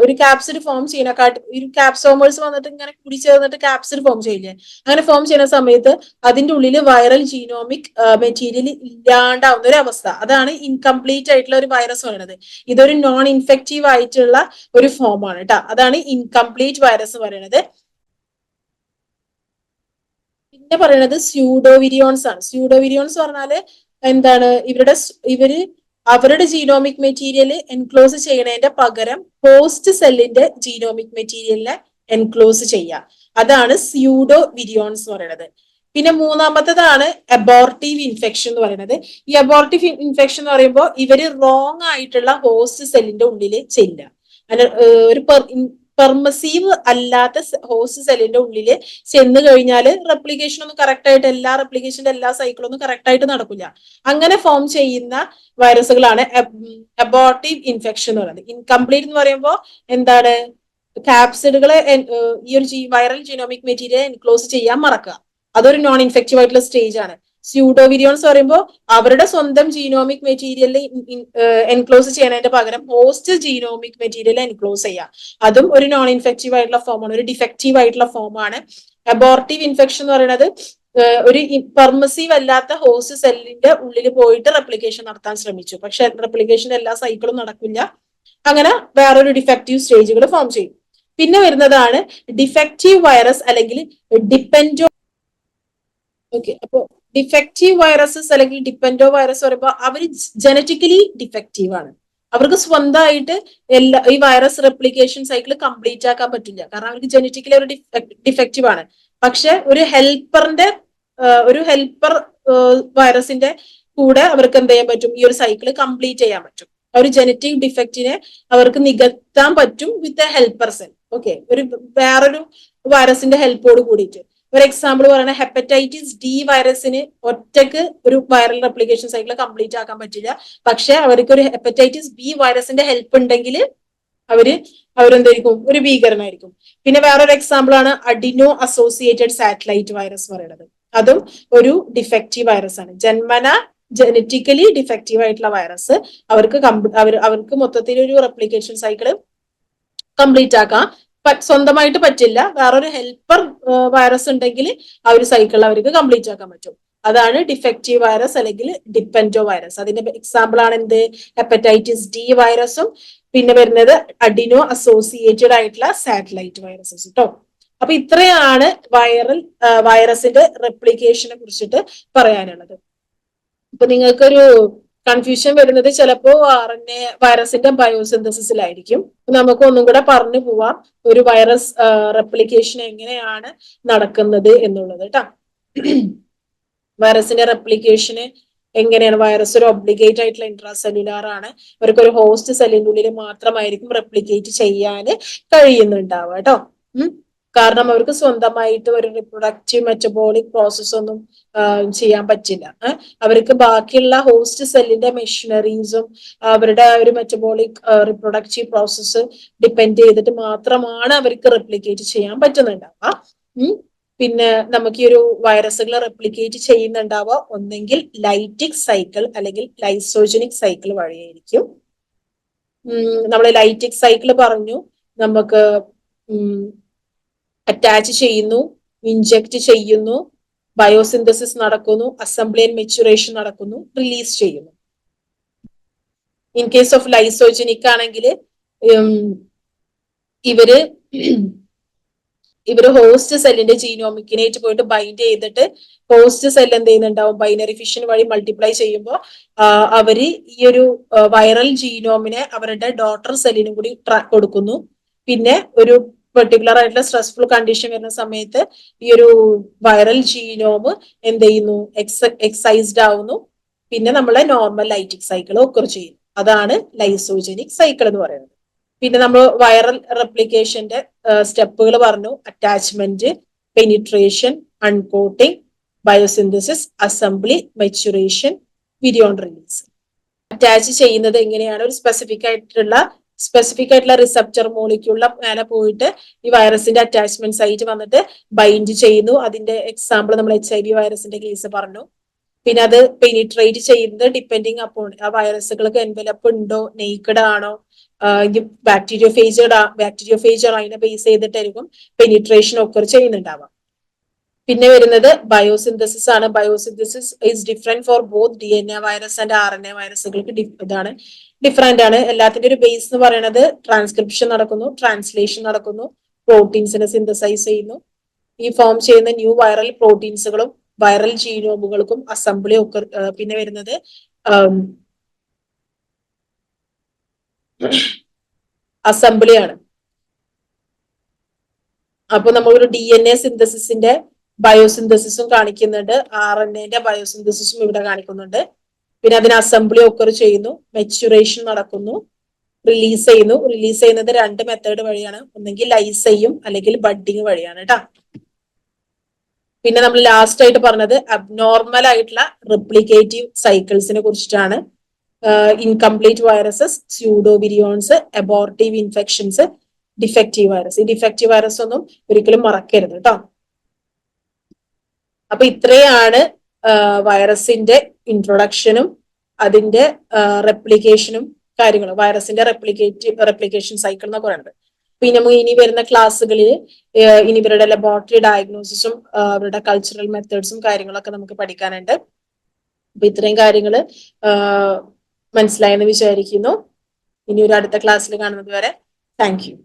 ഒരു ക്യാപ്സിഡ് ഫോം ചെയ്യുന്നക്കാട്ട് ഒരു ക്യാപ്സോമേഴ്സ് വന്നിട്ട് ഇങ്ങനെ കൂടി ചേർന്നിട്ട് ക്യാപ്സിഡ് ഫോം ചെയ്യില്ലേ, അങ്ങനെ ഫോം ചെയ്യുന്ന സമയത്ത് അതിന്റെ ഉള്ളിൽ വൈറൽ ജീനോമിക് മെറ്റീരിയൽ ഇല്ലാണ്ടാവുന്ന ഒരു അവസ്ഥ. അതാണ് ഇൻകംപ്ലീറ്റ് ആയിട്ടുള്ള ഒരു വൈറസ് പറയുന്നത്. ഇതൊരു നോൺ ഇൻഫെക്റ്റീവ് ആയിട്ടുള്ള ഒരു ഫോം ആണ് കേട്ടോ. അതാണ് ഇൻകംപ്ലീറ്റ് വൈറസ് പറയുന്നത്. പിന്നെ പറയുന്നത് സ്യൂഡോവിരിയോൺസ് ആണ്. സ്യൂഡോവിരിയോൺസ് പറഞ്ഞാല് എന്താണ്, അവരുടെ ജീനോമിക് മെറ്റീരിയൽ എൻക്ലോസ് ചെയ്യണതിന്റെ പകരം ഹോസ്റ്റ് സെല്ലിന്റെ ജീനോമിക് മെറ്റീരിയലിനെ എൻക്ലോസ് ചെയ്യുക. അതാണ് സ്യൂഡോ വിരിയോൺസ് എന്ന് പറയുന്നത്. പിന്നെ മൂന്നാമത്തേതാണ് അബോർട്ടീവ് ഇൻഫെക്ഷൻ എന്ന് പറയുന്നത്. ഈ അബോർട്ടീവ് ഇൻഫെക്ഷൻ എന്ന് പറയുമ്പോൾ ഇവര് റോങ് ആയിട്ടുള്ള ഹോസ്റ്റ് സെല്ലിന്റെ ഉള്ളിൽ ചെല്ലുക. ഒരു പെർമസീവ് അല്ലാത്ത ഹോസ്റ്റ് സെല്ലിന്റെ ഉള്ളിൽ ചെന്ന് കഴിഞ്ഞാൽ റെപ്ലിക്കേഷൻ ഒന്നും കറക്റ്റ് ആയിട്ട് റെപ്ലിക്കേഷന്റെ എല്ലാ സൈക്കിളൊന്നും കറക്റ്റ് ആയിട്ട് നടക്കില്ല. അങ്ങനെ ഫോം ചെയ്യുന്ന വൈറസുകളാണ് അബോർട്ടീവ് ഇൻഫെക്ഷൻ എന്ന് പറയുന്നത്. ഇൻകംപ്ലീറ്റ് എന്ന് പറയുമ്പോൾ എന്താണ്, ക്യാപ്സിഡുകളെ ഈ ഒരു വൈറൽ ജീനോമിക് മെറ്റീരിയൽ എൻക്ലോസ് ചെയ്യാൻ മറക്കുക. അതൊരു നോൺ ഇൻഫെക്റ്റീവ് ആയിട്ടുള്ള സ്റ്റേജ് ആണ്. സ്യൂഡോവിരിയോൺസ് പറയുമ്പോൾ അവരുടെ സ്വന്തം ജീനോമിക് മെറ്റീരിയൽ എൻക്ലോസ് ചെയ്യുന്നതിന്റെ പകരം ഹോസ്റ്റ് ജീനോമിക് മെറ്റീരിയൽ എൻക്ലോസ് ചെയ്യാം. അതും ഒരു നോൺ ഇൻഫെക്റ്റീവ് ആയിട്ടുള്ള ഫോമാണ്, ഒരു ഡിഫക്റ്റീവ് ആയിട്ടുള്ള ഫോമാണ്. അബോർട്ടീവ് ഇൻഫെക്ഷൻ എന്ന് പറയുന്നത് ഒരു പെർമസീവ് അല്ലാത്ത ഹോസ്റ്റ് സെല്ലിന്റെ ഉള്ളിൽ പോയിട്ട് റെപ്ലിക്കേഷൻ നടത്താൻ ശ്രമിച്ചു, പക്ഷെ റെപ്ലിക്കേഷൻ എല്ലാ സൈക്കിളും നടക്കില്ല. അങ്ങനെ വേറൊരു ഡിഫക്റ്റീവ് സ്റ്റേജുകൾ ഫോം ചെയ്യും. പിന്നെ വരുന്നതാണ് ഡിഫക്റ്റീവ് വൈറസ് അല്ലെങ്കിൽ ഡിപ്പെൻഡോ. ഓക്കെ, അപ്പോ ഡിഫക്റ്റീവ് വൈറസസ് അല്ലെങ്കിൽ ഡിപ്പെൻഡോ വൈറസ് പറയുമ്പോൾ അവർ ജനറ്റിക്കലി ഡിഫക്റ്റീവ് ആണ്. അവർക്ക് സ്വന്തമായിട്ട് ഈ വൈറസ് റെപ്ലിക്കേഷൻ സൈക്കിൾ കംപ്ലീറ്റ് ആക്കാൻ പറ്റില്ല, കാരണം അവർക്ക് ജനറ്റിക്കലി ഒരു ഡിഫക്റ്റീവ് ആണ്. പക്ഷെ ഒരു ഹെൽപ്പർ വൈറസിന്റെ കൂടെ അവർക്ക് എന്ത് ചെയ്യാൻ പറ്റും, ഈ ഒരു സൈക്കിൾ കംപ്ലീറ്റ് ചെയ്യാൻ പറ്റും. ഒരു ജനറ്റിക് ഡിഫക്റ്റിനെ അവർക്ക് നികത്താൻ പറ്റും with a helper cell. Okay, വേറൊരു വൈറസിന്റെ ഹെൽപ്പോട് കൂടിയിട്ട്. ഒരു എക്സാമ്പിൾ പറയുന്ന ഹെപ്പറ്റൈറ്റിസ് ഡി വൈറസിന് ഒറ്റക്ക് ഒരു വൈറൽ റെപ്ലിക്കേഷൻ സൈക്കിൾ കംപ്ലീറ്റ് ആക്കാൻ പറ്റില്ല. പക്ഷെ അവർക്ക് ഒരു ഹെപ്പറ്റൈറ്റിസ് ബി വൈറസിന്റെ ഹെൽപ്പ് ഉണ്ടെങ്കിൽ അവരെന്തായിരിക്കും, ഒരു ഭീകരനായിരിക്കും. പിന്നെ വേറൊരു എക്സാമ്പിൾ ആണ് അഡിനോ അസോസിയേറ്റഡ് സാറ്റലൈറ്റ് വൈറസ് പറയുന്നത്. അതും ഒരു ഡിഫക്റ്റീവ് വൈറസ് ആണ്. ജനറ്റിക്കലി ഡിഫക്റ്റീവ് ആയിട്ടുള്ള വൈറസ് അവർക്ക് മൊത്തത്തിൽ ഒരു റെപ്ലിക്കേഷൻ സൈക്കിൾ കംപ്ലീറ്റ് ആക്കാം സ്വന്തമായിട്ട് പറ്റില്ല. വേറൊരു ഹെൽപ്പർ വൈറസ് ഉണ്ടെങ്കിൽ ആ ഒരു സൈക്കിൾ അവർക്ക് കംപ്ലീറ്റ് ആക്കാൻ പറ്റും. അതാണ് ഡിഫക്റ്റീവ് വൈറസ് അല്ലെങ്കിൽ ഡിപ്പെൻഡോ വൈറസ്. അതിന്റെ എക്സാമ്പിൾ ആണ് എന്ത്, ഹെപ്പറ്റൈറ്റിസ് ഡി വൈറസും പിന്നെ വരുന്നത് അഡിനോ അസോസിയേറ്റഡ് ആയിട്ടുള്ള സാറ്റലൈറ്റ് വൈറസസ് കേട്ടോ. അപ്പൊ ഇത്രയാണ് വൈറസിന്റെ റെപ്ലിക്കേഷനെ കുറിച്ചിട്ട് പറയാനുള്ളത്. ഇപ്പൊ നിങ്ങൾക്കൊരു കൺഫ്യൂഷൻ വരുന്നത് ചിലപ്പോ RNA വൈറസിന്റെ ബയോസിന്തസിസിലായിരിക്കും. നമുക്ക് ഒന്നും കൂടെ പറഞ്ഞു പോവാം ഒരു വൈറസ് റെപ്ലിക്കേഷൻ എങ്ങനെയാണ് നടക്കുന്നത് എന്നുള്ളത് കേട്ടോ. വൈറസിന്റെ റെപ്ലിക്കേഷന് എങ്ങനെയാണ്? വൈറസ് ഒരു ഒബ്ലിഗേറ്റ് ആയിട്ടുള്ള ഇൻട്രാ സെല്ലുലാർ ആണ്. അവർക്ക് ഒരു ഹോസ്റ്റ് സെല്ലിന്റെ ഉള്ളിൽ മാത്രമായിരിക്കും റെപ്ലിക്കേറ്റ് ചെയ്യാൻ കഴിയുന്നുണ്ടാവുക കേട്ടോ. കാരണം അവർക്ക് സ്വന്തമായിട്ട് ഒരു റിപ്രൊഡക്റ്റീവ് മെറ്റബോളിക് പ്രോസസ് ഒന്നും ചെയ്യാൻ പറ്റില്ല. അവർക്ക് ബാക്കിയുള്ള ഹോസ്റ്റ് സെല്ലിന്റെ മെഷീനറീസും അവരുടെ ഒരു മെറ്റബോളിക് റിപ്രൊഡക്റ്റീവ് പ്രോസസ്സ് ഡിപ്പെൻഡ് ചെയ്തിട്ട് മാത്രമാണ് അവർക്ക് റെപ്ലിക്കേറ്റ് ചെയ്യാൻ പറ്റുന്നുണ്ടാവുക. പിന്നെ നമുക്ക് ഈ ഒരു വൈറസുകൾ റെപ്ലിക്കേറ്റ് ചെയ്യുന്നുണ്ടാവുക ഒന്നെങ്കിൽ ലൈറ്റിക് സൈക്കിൾ അല്ലെങ്കിൽ ലൈസോജനിക് സൈക്കിൾ വഴിയായിരിക്കും. നമ്മൾ ലൈറ്റിക് സൈക്കിൾ പറഞ്ഞു, നമുക്ക് അറ്റാച്ച് ചെയ്യുന്നു, ഇൻജെക്ട് ചെയ്യുന്നു, ബയോസിന്തസിസ് നടക്കുന്നു, അസംബ്ലി ആൻഡ് മെച്ചുറേഷൻ നടക്കുന്നു, റിലീസ് ചെയ്യുന്നു. ഇൻ കേസ് ഓഫ് ലൈസോജനിക് ആണെങ്കിൽ ഇവര് ഹോസ്റ്റ് സെല്ലിന്റെ ജീനോമിക്കിനായിട്ട് പോയിട്ട് ബൈൻഡ് ചെയ്തിട്ട് ഹോസ്റ്റ് സെൽ എന്ത് ചെയ്യുന്നുണ്ടാവും? ബൈനറി ഫിഷൻ വഴി മൾട്ടിപ്ലൈ ചെയ്യുമ്പോൾ അവര് ഈ ഒരു വൈറൽ ജീനോമിനെ അവരുടെ ഡോട്ടർ സെല്ലിനും കൂടി കൊടുക്കുന്നു. പിന്നെ ഒരു പെർട്ടിക്കുലർ ആയിട്ടുള്ള സ്ട്രെസ്ഫുൾ കണ്ടീഷൻ വരുന്ന സമയത്ത് ഈ ഒരു വൈറൽ ജീനോം എന്ത് ചെയ്യുന്നു? എക്സൈസ്ഡ് ആവുന്നു. പിന്നെ നമ്മളെ നോർമൽ ലൈറ്റിക് സൈക്കിൾ ഒക്കർ ചെയ്യുന്നു. അതാണ് ലൈസോജനിക് സൈക്കിൾ എന്ന് പറയുന്നത്. പിന്നെ നമ്മൾ വൈറൽ റെപ്ലിക്കേഷന്റെ സ്റ്റെപ്പുകൾ പറഞ്ഞു. Attachment, penetration, uncoating, biosynthesis, assembly, maturation, virion release. Attach ചെയ്യുന്നത് എങ്ങനെയാണ്? ഒരു സ്പെസിഫിക് ആയിട്ടുള്ള റിസപ്റ്റർ മോളിക്യൂളിലെ മേലെ പോയിട്ട് ഈ വൈറസിന്റെ അറ്റാച്ച്മെന്റ് സൈറ്റ് വന്നിട്ട് ബൈൻഡ് ചെയ്യുന്നു. അതിന്റെ എക്സാമ്പിൾ നമ്മൾ HIV വൈറസിന്റെ കേസ് പറഞ്ഞു. പിന്നെ അത് പെനിട്രേറ്റ് ചെയ്യുന്നത് ഡിപ്പെൻഡിങ് അപ്പോൺ ആ വൈറസുകൾക്ക് എൻവലപ്പ് ഉണ്ടോ, നെയ്ക്കഡ് ആണോ, ബാക്ടീരിയോഫേജർ അതിനെ ബേസ് ചെയ്തിട്ടായിരിക്കും പെനിട്രേഷൻ ഒക്കെ ചെയ്യുന്നുണ്ടാവാം. പിന്നെ വരുന്നത് ബയോസിന്തസിസ് ആണ്. Biosynthesis is different for both DNA virus and RNA വൈറസുകൾക്ക് ഇതാണ് ഡിഫറെന്റ് ആണ്. എല്ലാത്തിന്റെ ഒരു ബേസ് എന്ന് പറയുന്നത് ട്രാൻസ്ക്രിപ്ഷൻ നടക്കുന്നു, ട്രാൻസ്ലേഷൻ നടക്കുന്നു, പ്രോട്ടീൻസിനെ സിന്തസൈസ് ചെയ്യുന്നു. ഈ ഫോം ചെയ്യുന്ന ന്യൂ വൈറൽ പ്രോട്ടീൻസുകളും വൈറൽ ജീനോമുകൾക്കും അസംബ്ലി ഒക്കെ. പിന്നെ വരുന്നത് അസംബ്ലിയാണ്. അപ്പൊ നമ്മളൊരു DNA സിന്തസിസിന്റെ ബയോസിന്തസിസും കാണിക്കുന്നുണ്ട്, RNAന്റെ ബയോസിന്തസിസും ഇവിടെ കാണിക്കുന്നുണ്ട്. പിന്നെ അതിന് അസംബ്ലി ഒക്കെ ചെയ്യുന്നു, മെച്ചുറേഷൻ നടക്കുന്നു, റിലീസ് ചെയ്യുന്നു. റിലീസ് ചെയ്യുന്നത് രണ്ട് മെത്തേഡ് വഴിയാണ്, ഒന്നെങ്കിൽ ലൈസ് ചെയ്യും അല്ലെങ്കിൽ ബഡ്ഡിങ് വഴിയാണ് കേട്ടോ. പിന്നെ നമ്മൾ ലാസ്റ്റ് ആയിട്ട് പറഞ്ഞത് അബ്നോർമൽ ആയിട്ടുള്ള റെപ്ലിക്കേറ്റീവ് സൈക്കിൾസിനെ കുറിച്ചിട്ടാണ്. Incomplete viruses, pseudo virions, abortive infections, defective virus. ഈ ഡിഫക്റ്റീവ് വൈറസ് ഒന്നും ഒരിക്കലും മറക്കരുത് കേട്ടോ. അപ്പൊ ഇത്രയാണ് വൈറസിന്റെ ഇൻട്രൊഡക്ഷനും അതിന്റെ റെപ്ലിക്കേഷനും കാര്യങ്ങളും. വൈറസിന്റെ റെപ്ലിക്കേഷൻ സൈക്കിൾ എന്നൊക്കെ പറയുന്നത്. പിന്നെ നമുക്ക് ഇനി വരുന്ന ക്ലാസ്സുകളിൽ ഇനി ഇവരുടെ ലബോറട്ടറി ഡയഗ്നോസിസും അവരുടെ കൾച്ചറൽ മെത്തേഡ്സും കാര്യങ്ങളൊക്കെ നമുക്ക് പഠിക്കാനുണ്ട്. അപ്പൊ ഇത്രയും കാര്യങ്ങള് മനസ്സിലായെന്ന് വിചാരിക്കുന്നു. ഇനി ഒരു അടുത്ത ക്ലാസ്സിൽ കാണുന്നത് വരെ താങ്ക് യു.